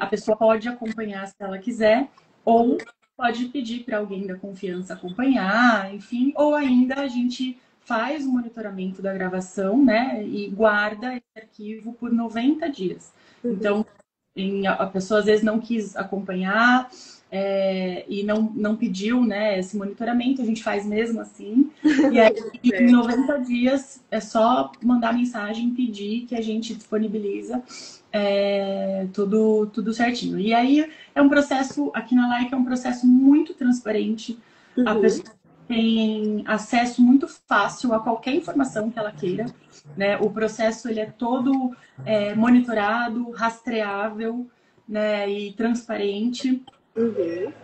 A pessoa pode acompanhar se ela quiser, ou pode pedir para alguém da confiança acompanhar, enfim, ou ainda a gente faz o monitoramento da gravação, né, e guarda esse arquivo por 90 dias. Então, a pessoa às vezes não quis acompanhar e não pediu, né, esse monitoramento, a gente faz mesmo assim. E aí, em 90 dias, é só mandar mensagem, pedir que a gente disponibiliza tudo certinho. E aí, é um processo, aqui na Laika, é um processo muito transparente. A pessoa tem acesso muito fácil a qualquer informação que ela queira, né? O processo ele é todo monitorado, rastreável, né? E transparente.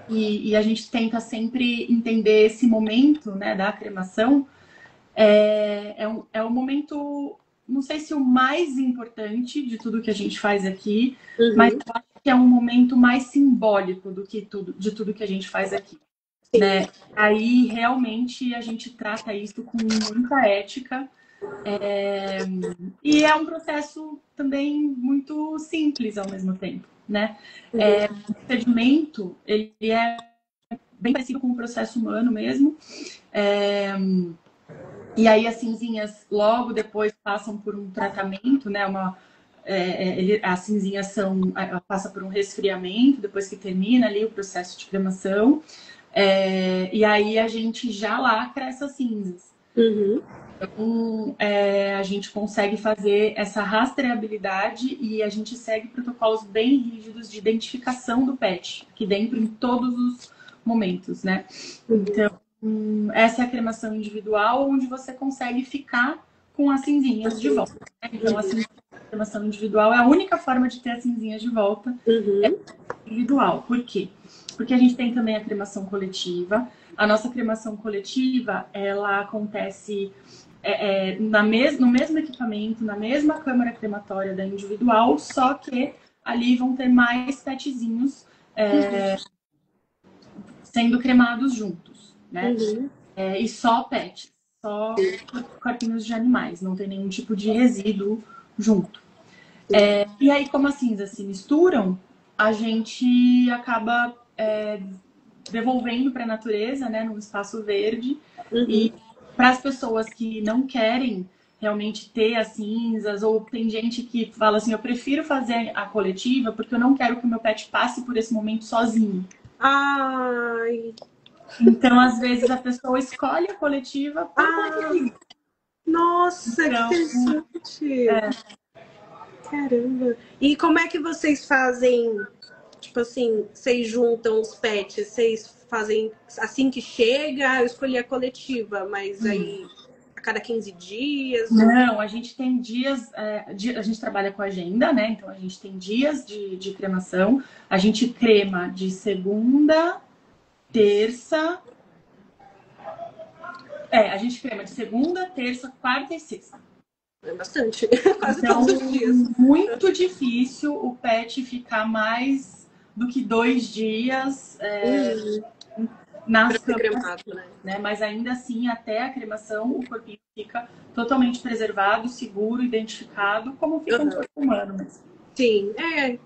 E a gente tenta sempre entender esse momento, né, da cremação. É um momento, não sei se o mais importante de tudo que a gente faz aqui, mas eu acho que é um momento mais simbólico de tudo que a gente faz aqui. Né? Aí realmente a gente trata isso com muita ética. E é um processo também muito simples ao mesmo tempo, né? O procedimento, ele é bem parecido com o processo humano mesmo. E aí as cinzinhas logo depois passam por um tratamento, né? As cinzinhas passa por um resfriamento depois que termina ali o processo de cremação. E aí a gente já lacra essas cinzas. Então, a gente consegue fazer essa rastreabilidade e a gente segue protocolos bem rígidos de identificação do PET aqui dentro em todos os momentos, né? Então, essa é a cremação individual, onde você consegue ficar com as cinzinhas de volta. Né? Então, a cremação individual é a única forma de ter as cinzinhas de volta. É individual. Por quê? Porque a gente tem também a cremação coletiva. A nossa cremação coletiva, ela acontece no mesmo equipamento, na mesma câmara crematória da individual, só que ali vão ter mais petzinhos sendo cremados juntos, né? E só pets, só corpinhos de animais, não tem nenhum tipo de resíduo junto. E aí, como as cinzas se misturam, a gente acaba devolvendo para a natureza, né, no espaço verde. E para as pessoas que não querem realmente ter as cinzas, ou tem gente que fala assim, eu prefiro fazer a coletiva porque eu não quero que o meu pet passe por esse momento sozinho.
Ai.
Então, às vezes, a pessoa escolhe a coletiva por coletiva.
Nossa, então, que interessante. Caramba. E como é que vocês fazem, tipo assim, vocês juntam os pets, vocês fazem assim que chega, eu escolhi a coletiva, mas aí a cada 15 dias?
Não, a gente tem dias, a gente trabalha com agenda, né? Então a gente tem dias de cremação, a gente crema de segunda, terça. A gente crema de segunda, terça, quarta e sexta.
É bastante, quase
então,
todos os dias.
Muito difícil o pet ficar mais do que 2 dias nas câmaras, né? Mas ainda assim, até a cremação, o corpinho fica totalmente preservado, seguro, identificado, como fica um corpo humano mesmo.
Sim,
é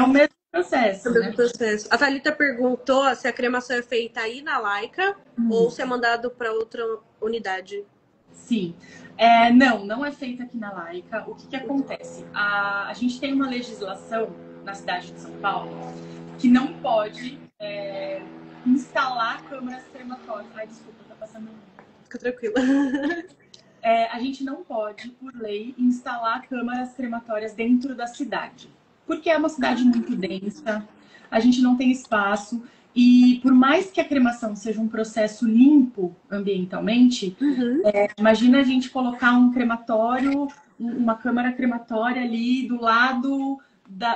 o mesmo processo.
Né? Processo. A Thalita perguntou se a cremação é feita aí na Laika ou se é mandado para outra unidade.
Sim. Não é feita aqui na Laika. O que acontece? A gente tem uma legislação na cidade de São Paulo que não pode instalar câmaras crematórias. Ai, desculpa, tá passando.
Fica tranquila.
A gente não pode, por lei, instalar câmaras crematórias dentro da cidade. Porque é uma cidade muito densa, a gente não tem espaço. E por mais que a cremação seja um processo limpo ambientalmente, imagina a gente colocar um crematório, uma câmara crematória ali do lado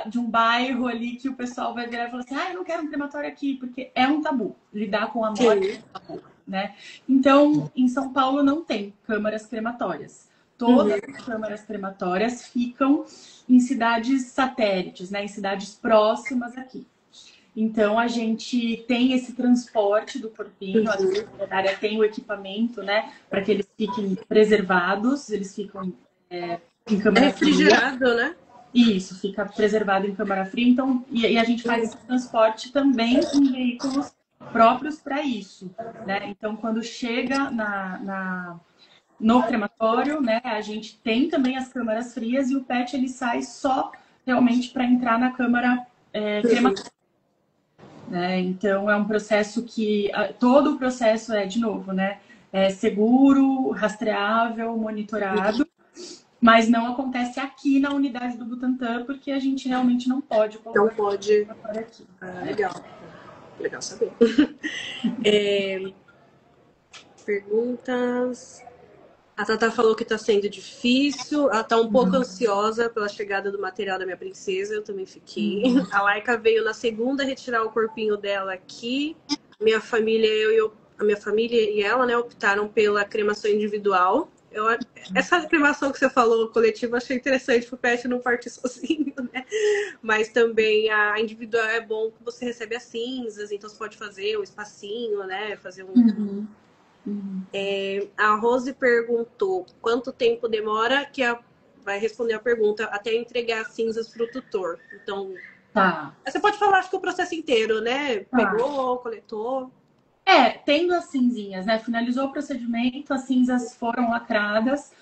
de um bairro ali que o pessoal vai virar e falar assim, eu não quero um crematório aqui, porque é um tabu. Lidar com a morte é um tabu, né? Então, em São Paulo não tem câmaras crematórias. Todas as câmaras crematórias ficam em cidades satélites, né? Em cidades próximas aqui. Então, a gente tem esse transporte do corpinho, a veterinária tem o equipamento, né, para que eles fiquem preservados, eles ficam em
É
câmara fria.
refrigerado, né?
Isso, fica preservado em câmara fria. Então, e a gente faz esse transporte também em veículos próprios para isso, né? Então, quando chega no crematório, né, a gente tem também as câmaras frias e o PET ele sai só realmente para entrar na câmara crematória. Né? Então, é um processo que todo o processo é, de novo, né, é seguro, rastreável, monitorado, mas não acontece aqui na unidade do Butantan, porque a gente realmente não pode colocar.
Não pode.
Aqui.
Legal. Legal saber. Perguntas. A Tata falou que tá sendo difícil, ela tá um pouco ansiosa pela chegada do material da minha princesa, eu também fiquei. A Laika veio na segunda retirar o corpinho dela aqui. Minha família, a minha família e ela, né, optaram pela cremação individual. Essa cremação que você falou, coletiva, achei interessante pro pet não partir sozinho, né? Mas também a individual é bom que você recebe as cinzas, então você pode fazer um espacinho, né? Fazer um... A Rose perguntou quanto tempo demora, vai responder a pergunta até entregar as cinzas para o tutor. Então, você pode falar, acho que o processo inteiro, né? Pegou, coletou.
Tendo as cinzinhas, né? Finalizou o procedimento, as cinzas foram lacradas.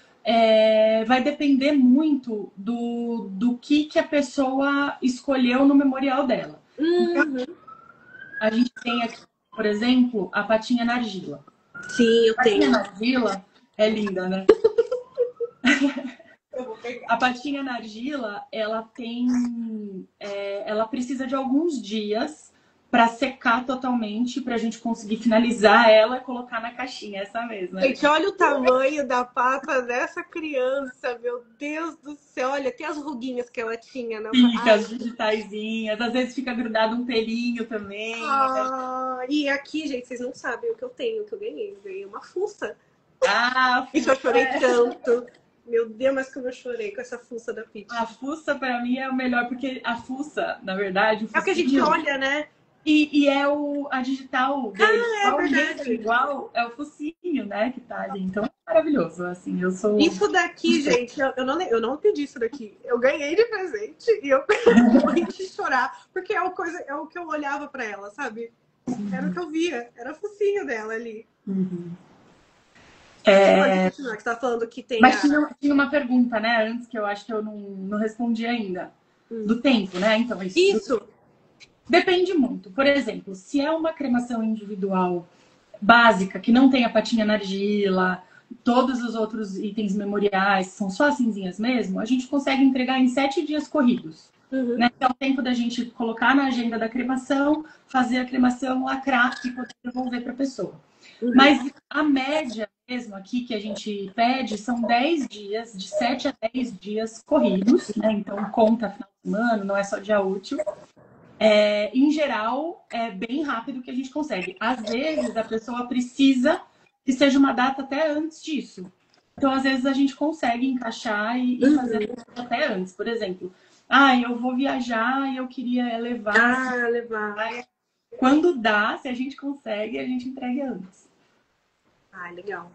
Vai depender muito do que a pessoa escolheu no memorial dela. Então, a gente tem aqui, por exemplo, a patinha na argila.
Sim, eu tenho.
A patinha na argila é linda, né? A patinha na argila, ela precisa de alguns dias para secar totalmente, para a gente conseguir finalizar ela e colocar na caixinha, essa mesma.
Gente, olha o tamanho da pata dessa criança, meu Deus do céu. Olha, tem as ruguinhas que ela tinha.
Fica, as digitaizinhas, às vezes fica grudado um pelinho também.
E aqui, gente, vocês não sabem o que eu tenho, o que eu ganhei. Eu ganhei uma fuça.
Fuça.
Eu chorei tanto. Meu Deus, mas como eu chorei com essa fuça da Pitty.
A fuça, pra mim, é o melhor, porque a fuça, na verdade...
É o que a gente olha, né?
E é a digital dele.
É verdade.
Igual é o focinho, né, que tá ali. Então é maravilhoso, assim, eu sou...
Isso daqui, gente, eu não pedi isso daqui. Eu ganhei de presente e eu morri de chorar. Porque é o que eu olhava pra ela, sabe? Era o que eu via. Era o focinho dela ali. Pode continuar, que você tá falando que tem...
Mas tinha uma pergunta, né, antes, que eu acho que eu não respondi ainda. Do tempo, né? Então,
isso.
Depende muito. Por exemplo, se é uma cremação individual básica, que não tem a patinha na argila, todos os outros itens memoriais, são só as cinzinhas mesmo, a gente consegue entregar em 7 dias corridos. Né? É o tempo da gente colocar na agenda da cremação, fazer a cremação, lacrar e poder devolver para a pessoa. Mas a média mesmo aqui que a gente pede são 10 dias, de 7 a 10 dias corridos, né? Então conta final de semana, não é só dia útil. Em geral, é bem rápido que a gente consegue. Às vezes, a pessoa precisa que seja uma data até antes disso. Então, às vezes, a gente consegue encaixar e fazer até antes. Por exemplo, eu vou viajar e eu queria levar.
Levar.
Quando dá, se a gente consegue, a gente entrega antes.
Legal.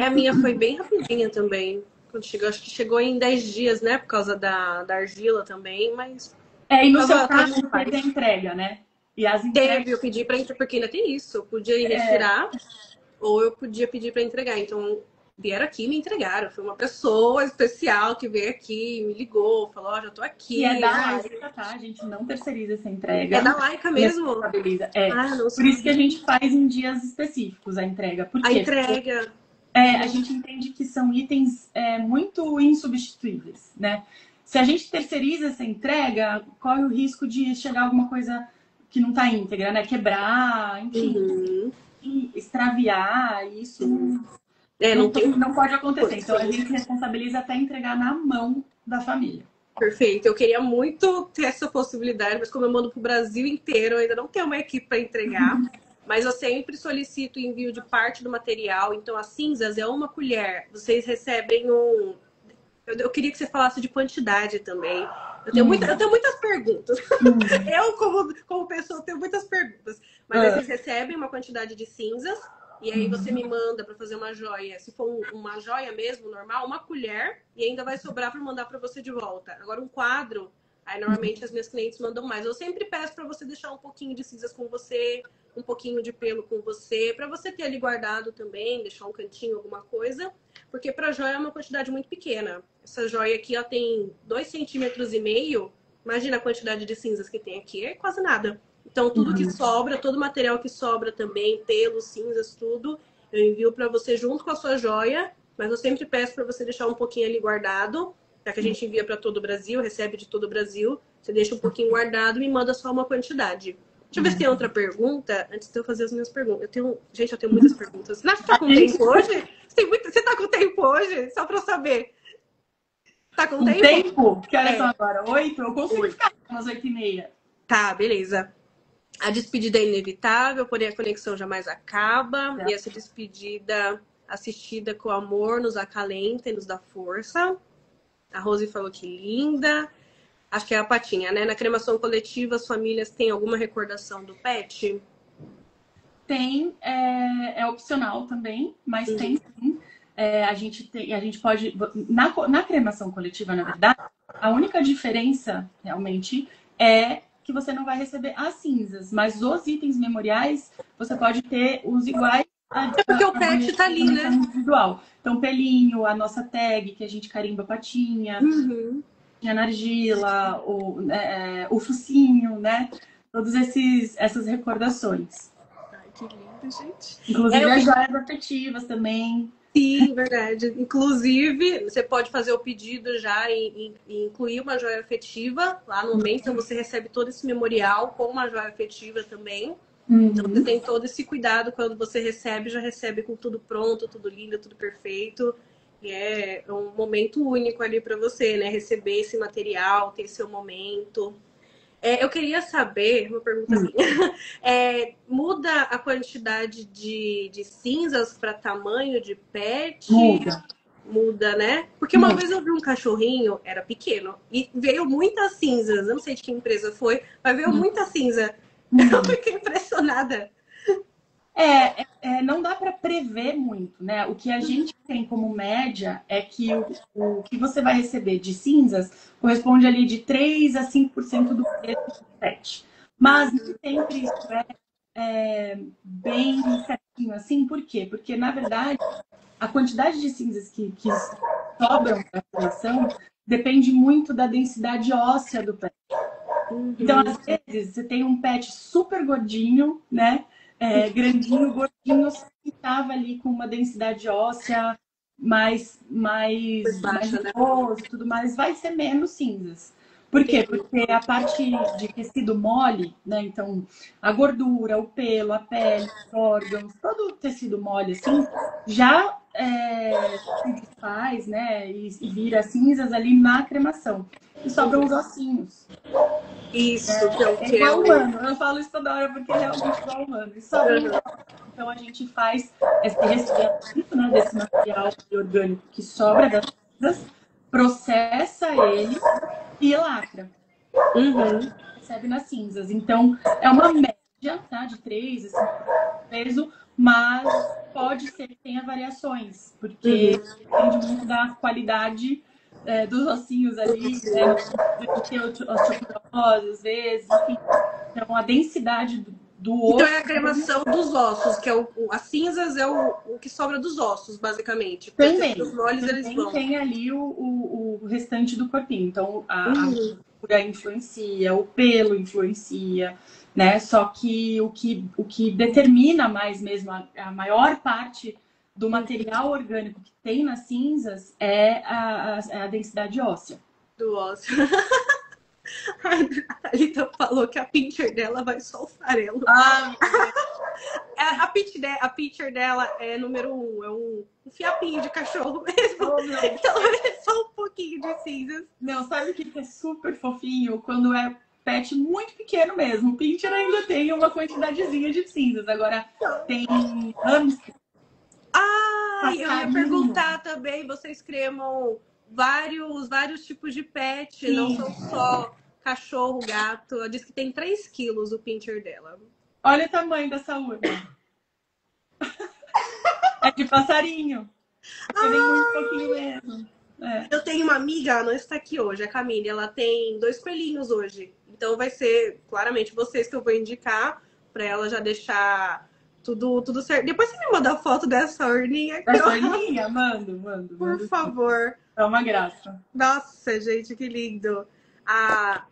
A minha foi bem rapidinha também. Quando chegou, acho que chegou em 10 dias, né? Por causa da argila também, mas...
E no seu caso, teve a entrega, né? E as entregas...
eu pedi para entregar, porque ainda tem isso. Eu podia ir retirar, ou eu podia pedir para entregar. Então, vieram aqui e me entregaram. Foi uma pessoa especial que veio aqui, me ligou, falou, já tô aqui.
E é da Laika, tá? A gente não terceiriza essa entrega.
É da Laika mesmo?
Por isso que a gente faz em dias específicos a entrega. Por quê?
A entrega...
a gente entende que são itens muito insubstituíveis, né? Se a gente terceiriza essa entrega, corre o risco de chegar alguma coisa que não está íntegra, né? Quebrar, enfim, extraviar, isso não pode acontecer. Então, a gente responsabiliza até entregar na mão da família.
Perfeito. Eu queria muito ter essa possibilidade, mas como eu mando para o Brasil inteiro, eu ainda não tenho uma equipe para entregar. Mas eu sempre solicito o envio de parte do material. Então, as cinzas é 1 colher. Vocês recebem Eu queria que você falasse de quantidade também. Eu tenho muitas perguntas. Eu, como pessoa, tenho muitas perguntas. Mas aí vocês recebem uma quantidade de cinzas e aí você me manda para fazer uma joia. Se for uma joia mesmo, normal, uma colher, e ainda vai sobrar para mandar para você de volta. Agora, um quadro, aí normalmente as minhas clientes mandam mais. Eu sempre peço para você deixar um pouquinho de cinzas com você, um pouquinho de pelo com você, para você ter ali guardado também, deixar um cantinho, alguma coisa. Porque para joia é uma quantidade muito pequena. Essa joia aqui, ó, tem 2,5 centímetros. Imagina a quantidade de cinzas que tem aqui. É quase nada. Então, tudo que sobra, todo material que sobra também, pelos, cinzas, tudo, eu envio para você junto com a sua joia. Mas eu sempre peço para você deixar um pouquinho ali guardado. Já que a gente envia para todo o Brasil, recebe de todo o Brasil. Você deixa um pouquinho guardado e me manda só uma quantidade. Deixa eu ver se tem outra pergunta, antes de eu fazer as minhas perguntas. Gente, eu tenho muitas perguntas. Nath, tá com tempo hoje? Você tá com tempo hoje? Só pra eu saber. Tá com tempo?
Tempo? Que horas são agora? 8? Eu consigo ficar umas 8h30.
Tá, beleza. A despedida é inevitável, porém a conexão jamais acaba. E essa despedida assistida com amor nos acalenta e nos dá força. A Rose falou que linda. Acho que é a Patinha, né? Na cremação coletiva, as famílias têm alguma recordação do pet?
Tem, é opcional também, mas tem sim. A gente pode... Na cremação coletiva, na verdade, a única diferença, realmente, é que você não vai receber as cinzas, mas os itens memoriais, você pode ter os iguais.
É porque o pet tá ali, né?
Individual. Então, pelinho, a nossa tag, que a gente carimba a patinha... a nargila, o focinho, né? Todas essas recordações.
Ai, que lindo, gente.
Inclusive as joias afetivas também.
Sim, verdade. Inclusive, você pode fazer o pedido já e incluir uma joia afetiva lá no momento. Então, você recebe todo esse memorial com uma joia afetiva também. Então, você tem todo esse cuidado quando você recebe, já recebe com tudo pronto, tudo lindo, tudo perfeito. E é um momento único ali para você, né? Receber esse material, ter seu momento. Eu queria saber, uma pergunta assim, muda a quantidade de cinzas para tamanho de pet? Muda, né? Porque uma vez eu vi um cachorrinho, era pequeno, e veio muitas cinzas. Eu não sei de que empresa foi, mas veio muita cinza. Eu fiquei impressionada.
Não dá para prever muito, né? O que a gente tem como média é que o que você vai receber de cinzas corresponde ali de 3 a 5% do preço do pet. Mas nem sempre isso é bem certinho assim. Por quê? Porque, na verdade, a quantidade de cinzas que sobram para a população depende muito da densidade óssea do pet. Então, às vezes, você tem um pet super gordinho, né? Grandinho, gordinho, que estava ali com uma densidade óssea mais
baixa, né?
Tudo mais, vai ser menos cinzas. Por quê? Porque a parte de tecido mole, né? Então, a gordura, o pelo, a pele, os órgãos, todo o tecido mole, assim, já se desfaz, né? E vira cinzas ali na cremação. E sobram os ossinhos.
Isso,
é igual humano. Eu falo isso toda hora porque é realmente igual humano. E sobra então a gente faz esse resfriamento, né, desse material orgânico que sobra das cinzas, processa ele e lacra. Recebe nas cinzas. Então, é uma média, tá, de 3 a 5 peso, mas pode ser que tenha variações, porque depende muito da qualidade dos ossinhos ali, né? De ter osteoporose, às vezes, enfim. Então, a densidade do osso...
Então, é a cremação dos ossos, que é as cinzas é o que sobra dos ossos, basicamente.
Também.
Os moles, eles vão.
Tem ali o restante do corpinho. Então, a gordura influencia, o pelo influencia, né? Só que o que determina mais mesmo, a maior parte do material orgânico que tem nas cinzas é a densidade óssea.
Do osso. A Thalita falou que a picture dela vai só o farelo. A picture dela é número 1, é um fiapinho de cachorro mesmo. Então é só um pouquinho de cinzas.
Não, sabe o que é super fofinho? Quando é pet muito pequeno mesmo. O pincher ainda tem uma quantidadezinha de cinzas. Agora tem hamster.
Eu ia perguntar também, vocês cremam vários tipos de pet,
Sim.
não são só cachorro, gato. Ela disse que tem 3 quilos o pincher dela.
Olha o tamanho dessa urna. É de passarinho. Porque vem muito pouquinho mesmo.
Eu tenho uma amiga, ela não está aqui hoje, a Camille. Ela tem 2 coelhinhos hoje. Então vai ser claramente vocês que eu vou indicar para ela já deixar tudo certo. Depois você me manda a foto dessa urninha.
Essa urninha? Mando.
Por favor.
É uma graça.
Nossa, gente, que lindo. A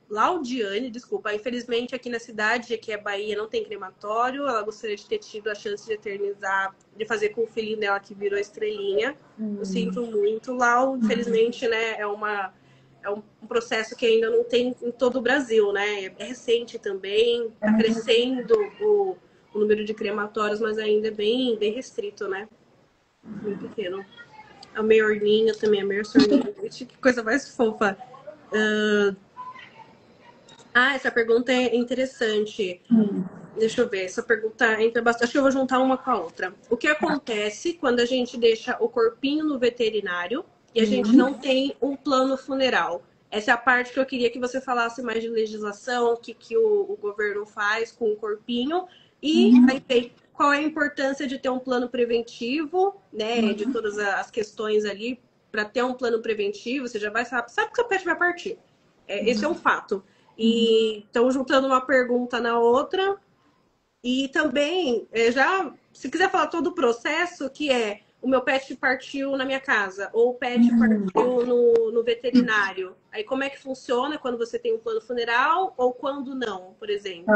Laudiane, desculpa, infelizmente aqui na cidade, que é Bahia, não tem crematório. Ela gostaria de ter tido a chance de eternizar, de fazer com o filhinho dela que virou estrelinha. Eu sinto muito. Lau, infelizmente, né, é um processo que ainda não tem em todo o Brasil, né? É recente também, tá crescendo o número de crematórios, mas ainda é bem restrito, né? Bem pequeno. A meia orninha também, a meia sorninha. Que coisa mais fofa. Essa pergunta é interessante. Deixa eu ver, essa pergunta entra bastante. Acho que eu vou juntar uma com a outra. O que acontece quando a gente deixa o corpinho no veterinário e a gente não tem um plano funeral? Essa é a parte que eu queria que você falasse mais de legislação, o que o governo faz com o corpinho. E aí, qual é a importância de ter um plano preventivo, né? De todas as questões ali, para ter um plano preventivo, você já vai sabe que seu pet vai partir. Esse é um fato. E então, juntando uma pergunta na outra, e também, se quiser falar todo o processo, que é o meu pet partiu na minha casa, ou o pet partiu no veterinário. Aí, como é que funciona quando você tem um plano funeral ou quando não, por exemplo?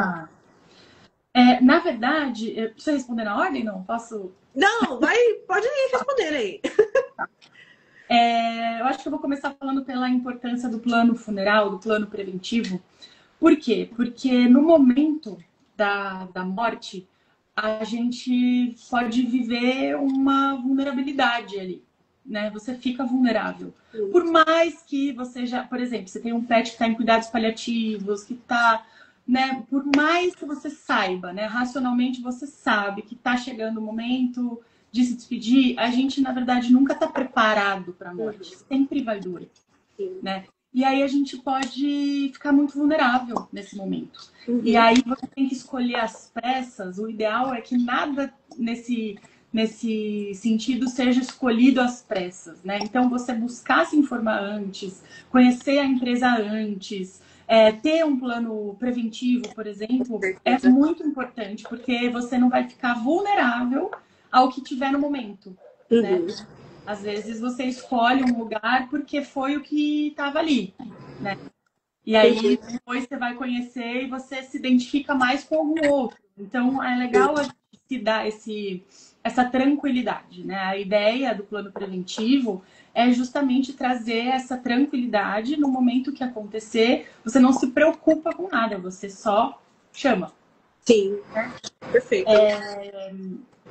Na verdade, precisa responder na ordem? Não? Posso?
Não, pode ir responder aí.
Eu acho que eu vou começar falando pela importância do plano funeral, do plano preventivo. Por quê? Porque no momento da morte, a gente pode viver uma vulnerabilidade ali, né? Você fica vulnerável. Por mais que você por exemplo, você tem um pet que está em cuidados paliativos, que está, né? Por mais que você saiba, né? Racionalmente você sabe que está chegando o momento de se despedir, a gente, na verdade, nunca está preparado para a morte. Sempre vai doer, né? E aí a gente pode ficar muito vulnerável nesse momento. E aí você tem que escolher às pressas. O ideal é que nada nesse sentido seja escolhido às pressas, né? Então, você buscar se informar antes, conhecer a empresa antes, ter um plano preventivo, por exemplo, é muito importante, porque você não vai ficar vulnerável ao que tiver no momento, né? Às vezes você escolhe um lugar porque foi o que estava ali, né? E aí depois você vai conhecer e você se identifica mais com algum outro. Então é legal a gente se dar essa tranquilidade, né? A ideia do plano preventivo é justamente trazer essa tranquilidade no momento que acontecer. Você não se preocupa com nada, você só chama.
Sim, perfeito.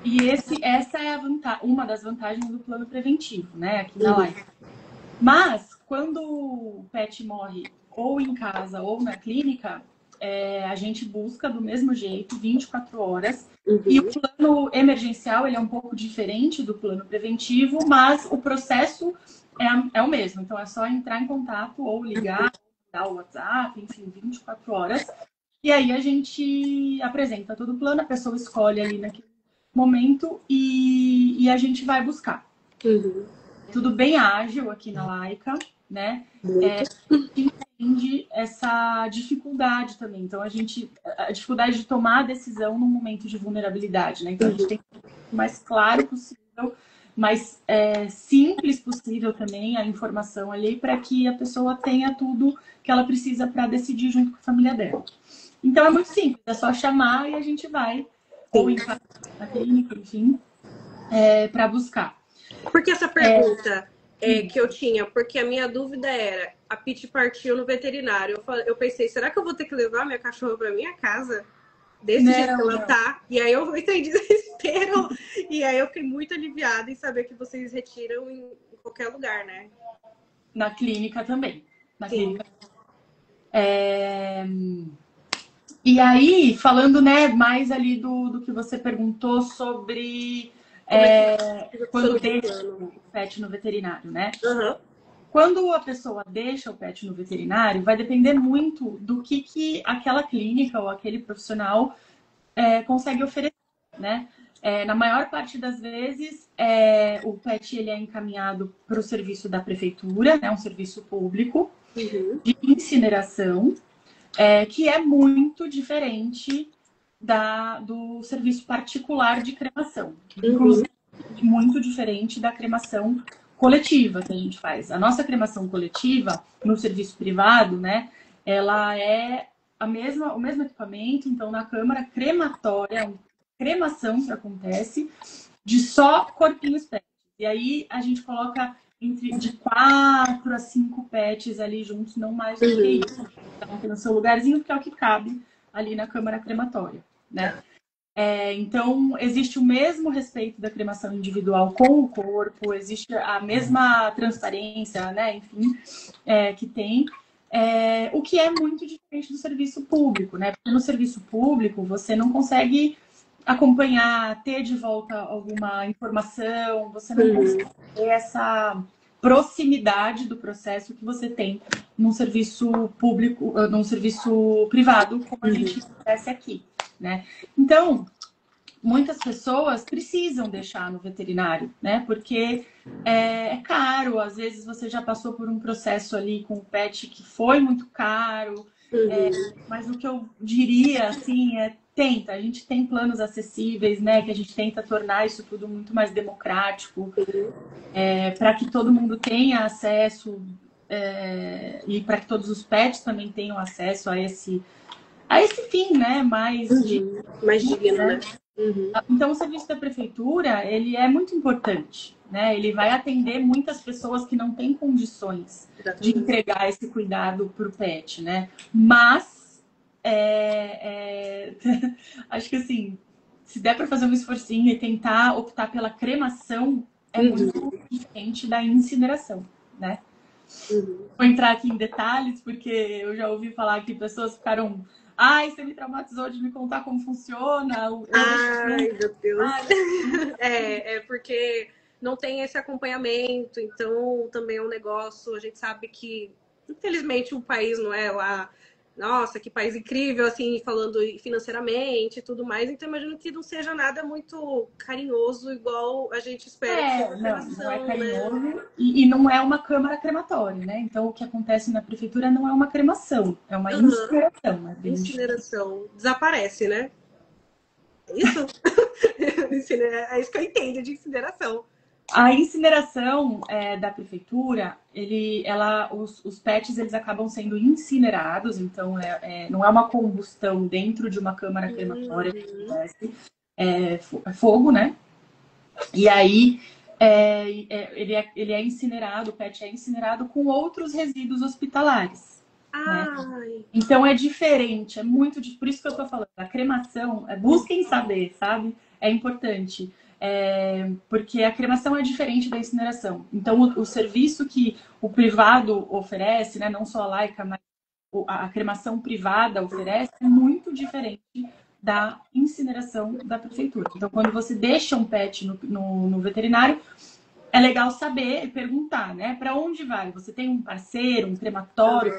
E essa é uma das vantagens do plano preventivo, né? Aqui na live. Mas, quando o pet morre ou em casa ou na clínica, a gente busca do mesmo jeito, 24 horas. E o plano emergencial, ele é um pouco diferente do plano preventivo, mas o processo é o mesmo. Então, é só entrar em contato ou ligar, dar o WhatsApp, enfim, 24 horas. E aí a gente apresenta todo o plano, a pessoa escolhe ali naquele momento e a gente vai buscar. Tudo bem ágil aqui na Laika, né? Entende essa dificuldade também. Então, a dificuldade de tomar a decisão num momento de vulnerabilidade, né? Então, a gente tem que ser o mais claro possível, mais simples possível também a informação ali, para que a pessoa tenha tudo que ela precisa para decidir junto com a família dela. Então, é muito simples, é só chamar e a gente vai, ou em casa, na clínica, enfim, para buscar.
Porque essa pergunta que eu tinha, porque a minha dúvida era, a Pit partiu no veterinário. Eu pensei, será que eu vou ter que levar minha cachorra para minha casa? Desse jeito que ela tá? E aí eu entrei em desespero. E aí eu fiquei muito aliviada em saber que vocês retiram em qualquer lugar, né?
Na clínica também. Na clínica. E aí, falando, né, mais ali do que você perguntou sobre
Como é que
Quando
funciona o
deixa
plano?
o pet no veterinário, né?
Aham.
Quando a pessoa deixa o pet no veterinário, vai depender muito do que aquela clínica ou aquele profissional consegue oferecer, né? Na maior parte das vezes, o pet ele é encaminhado para o serviço da prefeitura, né? Um serviço público
Uhum.
de incineração, que é muito diferente do serviço particular de cremação.
Uhum.
Inclusive, muito diferente da cremação coletiva que a gente faz. A nossa cremação coletiva, no serviço privado, né, ela é o mesmo equipamento, então na câmara crematória, uma cremação que acontece de só corpinhos pets. E aí a gente coloca de 4 a 5 pets ali juntos, não mais do que isso. Então tem o seu lugarzinho, porque é o que cabe ali na câmara crematória, né? Então, existe o mesmo respeito da cremação individual com o corpo, existe a mesma transparência, né? Enfim, que tem. O que é muito diferente do serviço público, né? Porque no serviço público você não consegue acompanhar, ter de volta alguma informação, você não consegue ter essa proximidade do processo que você tem num serviço público, num serviço privado, como a gente acontece aqui, né? Então, muitas pessoas precisam deixar no veterinário, né? Porque é caro, às vezes você já passou por um processo ali com o pet que foi muito caro, mas o que eu diria, assim, tenta, a gente tem planos acessíveis, né? Que a gente tenta tornar isso tudo muito mais democrático, para que todo mundo tenha acesso, e para que todos os pets também tenham acesso a esse fim, né? Mais
digno, né?
Então, o serviço da prefeitura, ele é muito importante, né? Ele vai atender muitas pessoas que não têm condições de entregar esse cuidado para o pet, né? Mas, acho que assim, se der para fazer um esforcinho e tentar optar pela cremação, é muito diferente da incineração, né? Vou entrar aqui em detalhes, porque eu já ouvi falar que pessoas ficaram... Ai, você me traumatizou de me contar como funciona.
Ai, meu Deus. É porque não tem esse acompanhamento, então também é um negócio, a gente sabe que, infelizmente, o país não é lá, nossa, que país incrível, assim, falando financeiramente e tudo mais, então imagino que não seja nada muito carinhoso, igual a gente espera que seja
não é carinhoso,
né?
E não é uma câmara crematória, né? Então, o que acontece na prefeitura não é uma cremação, é uma incineração. Né?
Incineração. Desaparece, né? Isso? É isso que eu entendo de incineração.
A incineração da prefeitura, os pets eles acabam sendo incinerados, então não é uma combustão dentro de uma câmara crematória que acontece, é fogo, né? E aí ele é incinerado, o pet é incinerado com outros resíduos hospitalares. Né? Então é diferente, é muito diferente. Por isso que eu tô falando, a cremação, busquem saber, sabe? É importante. Porque a cremação é diferente da incineração. Então o serviço que o privado oferece, né, não só a Laika, mas a cremação privada oferece, é muito diferente da incineração da prefeitura. Então, quando você deixa um pet no veterinário, é legal saber e perguntar, né? Para onde vai? Você tem um parceiro, um crematório,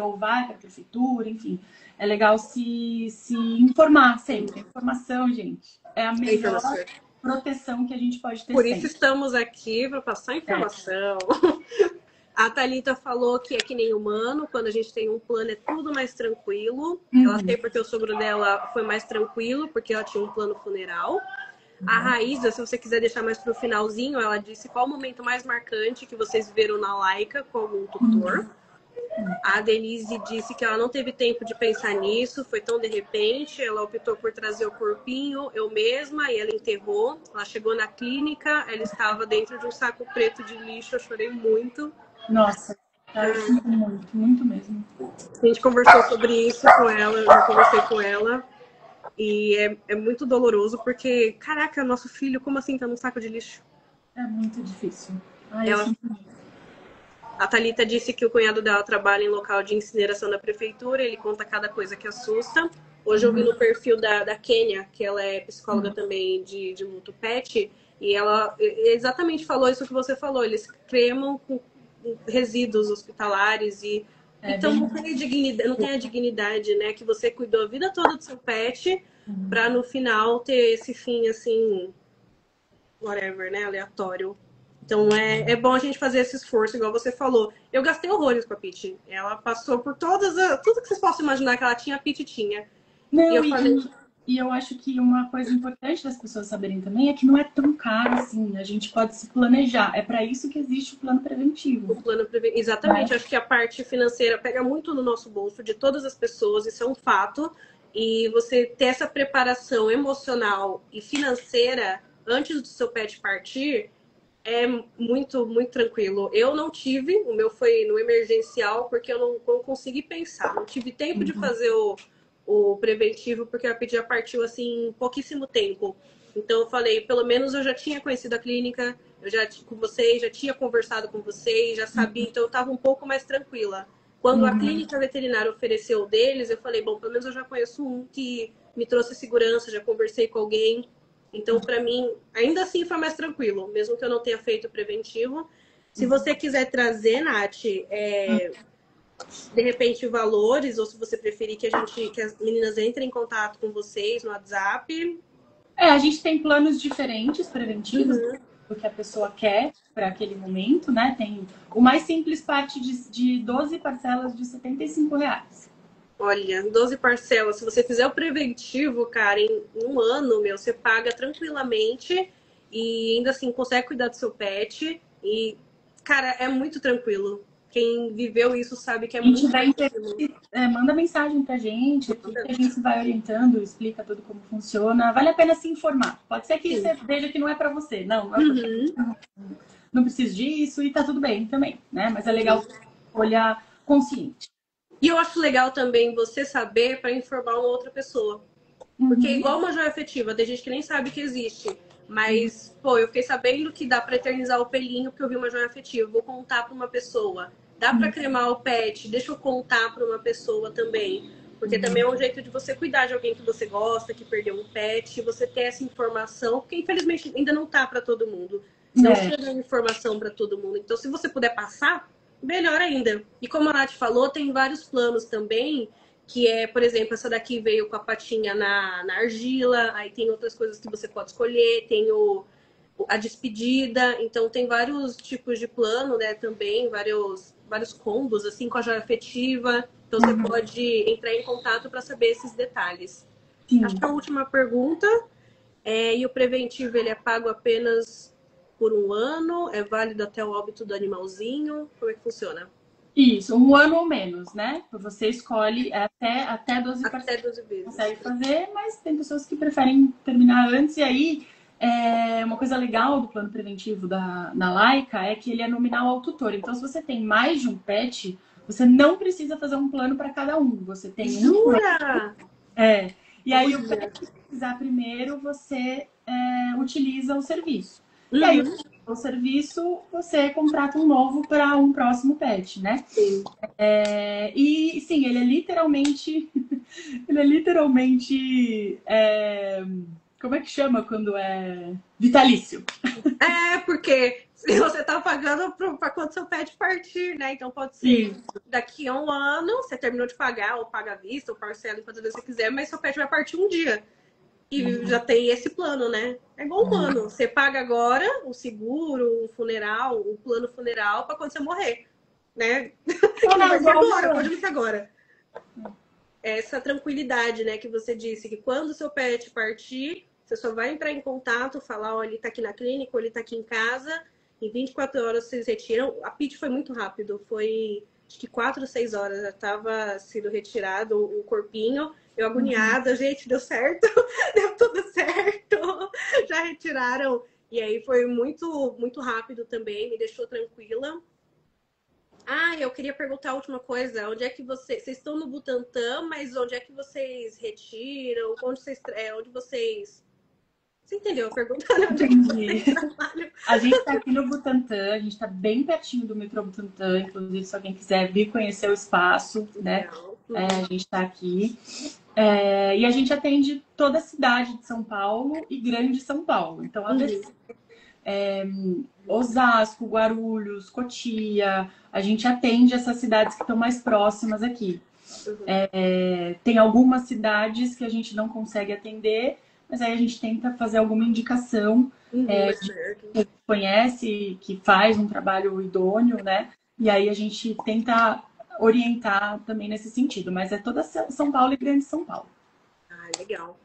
ou vai para a prefeitura, enfim. É legal se informar sempre. Informação, gente, é a melhor proteção que a gente pode ter.
Por isso estamos aqui para passar informação. A Thalita falou que é que nem humano, quando a gente tem um plano é tudo mais tranquilo. Ela sei porque o sogro dela foi mais tranquilo, porque ela tinha um plano funeral. A Raíza, se você quiser deixar mais pro finalzinho, ela disse qual o momento mais marcante que vocês viram na Laika como um tutor. A Denise disse que ela não teve tempo de pensar nisso, foi tão de repente, ela optou por trazer o corpinho, eu mesma, e ela enterrou. Ela chegou na clínica, ela estava dentro de um saco preto de lixo, eu chorei muito.
Nossa, muito, muito mesmo.
A gente conversou sobre isso com ela, eu já conversei com ela. E é muito doloroso, porque, caraca, nosso filho, como assim tá num saco de lixo?
É muito difícil.
A Thalita disse que o cunhado dela trabalha em local de incineração da prefeitura, ele conta cada coisa que assusta. Hoje eu vi no perfil da Kênia, que ela é psicóloga também de luto pet, e ela exatamente falou isso que você falou. Eles cremam com resíduos hospitalares e então não tem a dignidade, né? Que você cuidou a vida toda do seu pet para no final ter esse fim assim, whatever, né? Aleatório. Então é bom a gente fazer esse esforço, igual você falou. Eu gastei horrores com a Pitty. Ela passou por tudo que vocês possam imaginar que ela tinha, a Pitty tinha.
Não, e eu acho que uma coisa importante das pessoas saberem também é que não é tão caro assim. A gente pode se planejar. É para isso que existe o plano preventivo.
O plano preventivo. Exatamente. Acho que a parte financeira pega muito no nosso bolso de todas as pessoas, isso é um fato. E você ter essa preparação emocional e financeira antes do seu pet partir é muito, muito tranquilo. Eu não tive, o meu foi no emergencial, porque eu não consegui pensar. Não tive tempo de fazer o preventivo, porque a Pitty já partiu assim em pouquíssimo tempo. Então eu falei, pelo menos eu já tinha conhecido a clínica, eu já com vocês, já tinha conversado com vocês, já sabia, então eu estava um pouco mais tranquila. Quando a clínica veterinária ofereceu o deles, eu falei, bom, pelo menos eu já conheço um que me trouxe segurança, já conversei com alguém. Então, para mim, ainda assim foi mais tranquilo, mesmo que eu não tenha feito o preventivo. Se você quiser trazer, Nath, de repente valores, ou se você preferir que as meninas entrem em contato com vocês no WhatsApp.
A gente tem planos diferentes preventivos do que a pessoa quer para aquele momento, né? Tem o mais simples, parte de 12 parcelas de R$ 75.
Olha, 12 parcelas. Se você fizer o preventivo, cara, em um ano, você paga tranquilamente e ainda assim consegue cuidar do seu pet. E, cara, é muito tranquilo. Quem viveu isso sabe que é muito tranquilo.
Manda mensagem pra gente, aqui que a gente vai orientando, explica tudo como funciona. Vale a pena se informar. Pode ser que você veja que não é para você. Não é não preciso disso e tá tudo bem também, né? Mas é legal olhar consciente.
E eu acho legal também você saber para informar uma outra pessoa. Porque igual uma joia afetiva, tem gente que nem sabe que existe. Mas, pô, eu fiquei sabendo que dá para eternizar o pelinho porque eu vi uma joia afetiva. Vou contar para uma pessoa. Dá para cremar o pet, deixa eu contar para uma pessoa também. Porque também é um jeito de você cuidar de alguém que você gosta, que perdeu um pet, você ter essa informação, porque infelizmente ainda não tá para todo mundo. Não chega informação para todo mundo. Então, se você puder passar, melhor ainda. E como a Nath falou, tem vários planos também, que é, por exemplo, essa daqui veio com a patinha na argila, aí tem outras coisas que você pode escolher, tem a despedida, então tem vários tipos de plano, né, também, vários combos, assim, com a joia afetiva, então você pode entrar em contato para saber esses detalhes. Acho que a última pergunta e o preventivo, ele é pago apenas por um ano? É válido até o óbito do animalzinho? Como é que funciona?
Isso, um ano ou menos, né? Você escolhe até 12 parcelas.
Até 12 vezes.
Consegue fazer, mas tem pessoas que preferem terminar antes. E aí, uma coisa legal do plano preventivo da Laika é que ele é nominal ao tutor. Então, se você tem mais de um pet, você não precisa fazer um plano para cada um. Você tem
Jura?
E aí, o pet que precisar primeiro, você utiliza o serviço. E aí, o serviço, você contrata um novo para um próximo pet, né?
Sim.
E sim, ele é literalmente. Como é que chama quando é vitalício?
Porque se você tá pagando para quando seu pet partir, né? Então pode ser daqui a um ano, você terminou de pagar, ou paga à vista, ou parcela quantas vezes você quiser, mas seu pet vai partir um dia. E já tem esse plano, né? É igual um plano. Você paga agora o seguro, o funeral, o plano funeral para quando você morrer, né? Pode vir agora. Essa tranquilidade, né, que você disse, que quando o seu pet partir, você só vai entrar em contato, falar, ó, ele tá aqui na clínica, ou ele tá aqui em casa, em 24 horas vocês retiram. A Pitty foi muito rápido, foi acho que 4 ou 6 horas já tava sendo retirado o corpinho. Eu agoniada, gente, deu certo, deu tudo certo, já retiraram. E aí foi muito, muito rápido também, me deixou tranquila. Eu queria perguntar a última coisa, onde é que vocês estão no Butantã, mas onde é que vocês retiram, onde vocês... Você entendeu a pergunta?
Entendi. A gente está aqui no Butantã, a gente está bem pertinho do metrô Butantã, inclusive se alguém quiser vir conhecer o espaço, né? A gente está aqui. E a gente atende toda a cidade de São Paulo e Grande São Paulo. Então, ABC, Osasco, Guarulhos, Cotia, a gente atende essas cidades que estão mais próximas aqui. Tem algumas cidades que a gente não consegue atender, mas aí a gente tenta fazer alguma indicação que conhece, que faz um trabalho idôneo, né? E aí a gente tenta orientar também nesse sentido, mas é toda São Paulo e Grande São Paulo.
Ah, legal.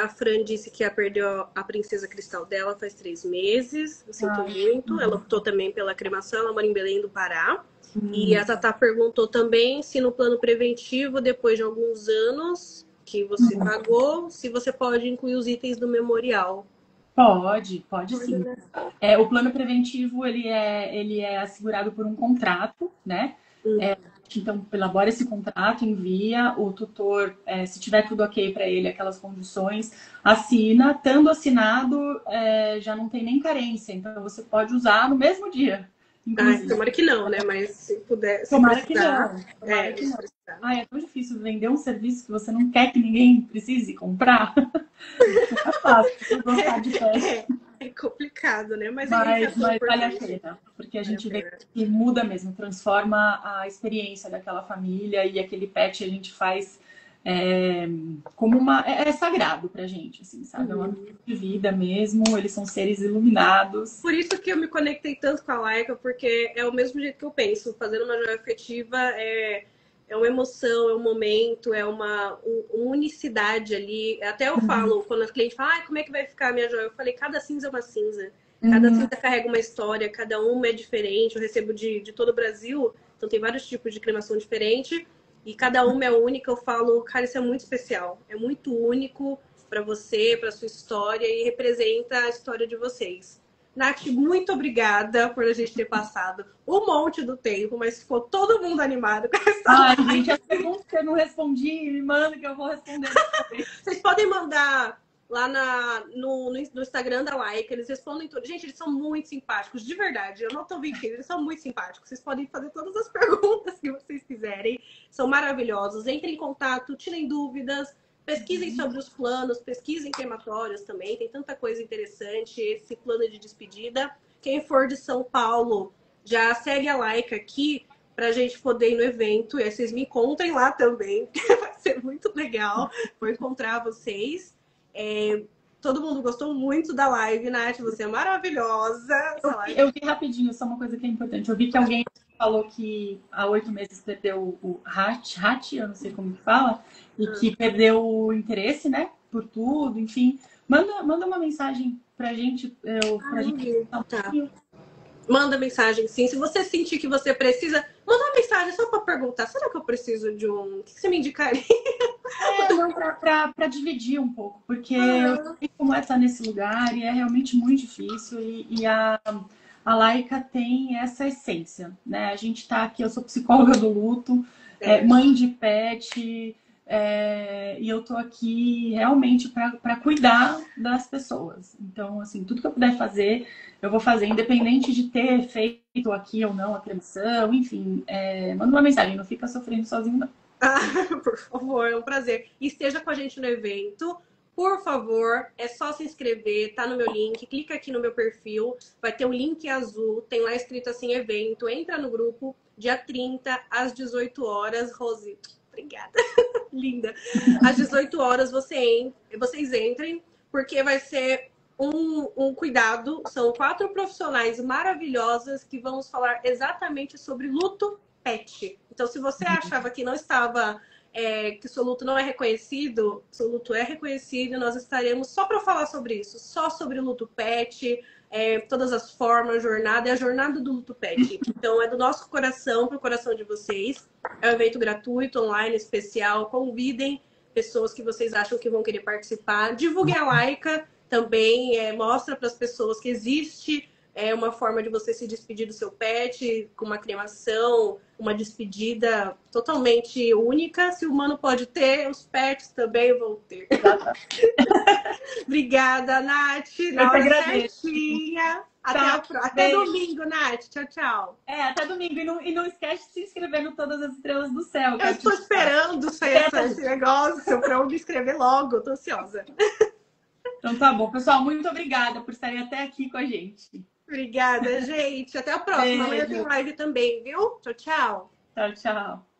A Fran disse que perdeu a princesa cristal dela faz 3 meses. Eu sinto muito. Ela optou também pela cremação. Ela mora em Belém do Pará. E a Tatá perguntou também se no plano preventivo, depois de alguns anos que você pagou, se você pode incluir os itens do memorial.
Pode sim. O plano preventivo, ele é assegurado por um contrato, né? Então, elabora esse contrato, envia, o tutor, se tiver tudo ok para ele, aquelas condições, assina. Estando assinado, já não tem nem carência. Então, você pode usar no mesmo dia.
Tomara que não, né? Mas se puder.
Tomara que não. É tão difícil vender um serviço que você não quer que ninguém precise comprar. É fácil gostar de pet.
É complicado, né? Mas
vale a pena, porque a gente vê que muda mesmo, transforma a experiência daquela família, e aquele pet a gente faz como é sagrado pra gente, assim, sabe? É uma de vida mesmo, eles são seres iluminados.
Por isso que eu me conectei tanto com a Laika, porque é o mesmo jeito que eu penso, fazendo uma joia afetiva é uma emoção, é um momento, é uma unicidade ali. Até eu falo, quando a cliente fala, como é que vai ficar a minha joia? Eu falei, cada cinza é uma cinza. Cada cinza carrega uma história, cada uma é diferente. Eu recebo de todo o Brasil, então tem vários tipos de cremação diferente. E cada uma é única. Eu falo, cara, isso é muito especial. É muito único para você, para sua história, e representa a história de vocês. Nath, muito obrigada por a gente ter passado um monte do tempo, mas ficou todo mundo animado com essa
Ai, gente, as perguntas que eu não respondi, me manda que eu vou responder.
Vocês podem mandar lá no Instagram da Laika, eles respondem tudo. Gente, eles são muito simpáticos, de verdade. Eu não tô mentindo, eles são muito simpáticos. Vocês podem fazer todas as perguntas que vocês quiserem. São maravilhosos. Entrem em contato, tirem dúvidas. Pesquisem sobre os planos, pesquisem crematórios também, tem tanta coisa interessante, esse plano de despedida. Quem for de São Paulo, já segue a Laika aqui pra gente poder ir no evento, e aí vocês me encontrem lá também, vai ser muito legal, vou encontrar vocês. Todo mundo gostou muito da live, Nath, você é maravilhosa.
Eu vi rapidinho, só uma coisa que é importante, eu vi que alguém falou que há 8 meses perdeu o Hat, eu não sei como que fala, e que perdeu o interesse, né, por tudo, enfim. Manda uma mensagem pra gente,
tá. Manda mensagem, sim. Se você sentir que você precisa, manda uma mensagem só para perguntar, será que eu preciso de um... O que você me indicaria?
Não, pra dividir um pouco, porque eu sei como é estar nesse lugar, e é realmente muito difícil, e a Laika tem essa essência, né? A gente tá aqui, eu sou psicóloga do luto, mãe de pet, e eu tô aqui realmente para cuidar das pessoas. Então, assim, tudo que eu puder fazer, eu vou fazer, independente de ter feito aqui ou não a cremação, enfim, manda uma mensagem, não fica sofrendo sozinho, não.
Por favor, é um prazer. E esteja com a gente no evento. Por favor, é só se inscrever, tá no meu link, clica aqui no meu perfil, vai ter um link azul, tem lá escrito assim, evento, entra no grupo, dia 30, às 18 horas, Rose, obrigada, linda, às 18 horas vocês entrem, porque vai ser um cuidado, são 4 profissionais maravilhosas que vamos falar exatamente sobre luto pet. Então, se você achava que não estava... que o seu luto não é reconhecido, seu luto é reconhecido, nós estaremos só para falar sobre isso, só sobre o luto pet, todas as formas, jornada, é a jornada do luto pet. Então, é do nosso coração para o coração de vocês. É um evento gratuito, online, especial. Convidem pessoas que vocês acham que vão querer participar. Divulguem a Laika também, mostra para as pessoas que existe uma forma de você se despedir do seu pet, com uma cremação, uma despedida totalmente única. Se o humano pode ter, os pets também vão ter. Obrigada, Nath.
Eu que agradeço.
Até domingo, Nath. Tchau, tchau.
Até domingo. E não esquece de se inscrever no Todas as Estrelas do Céu.
Eu estou esperando sair esse negócio para eu me inscrever logo. Eu tô ansiosa.
Então tá bom. Pessoal, muito obrigada por estarem até aqui com a gente.
Obrigada, gente. Até a próxima. Amanhã tem live também, viu? Tchau, tchau.
Tchau, tchau.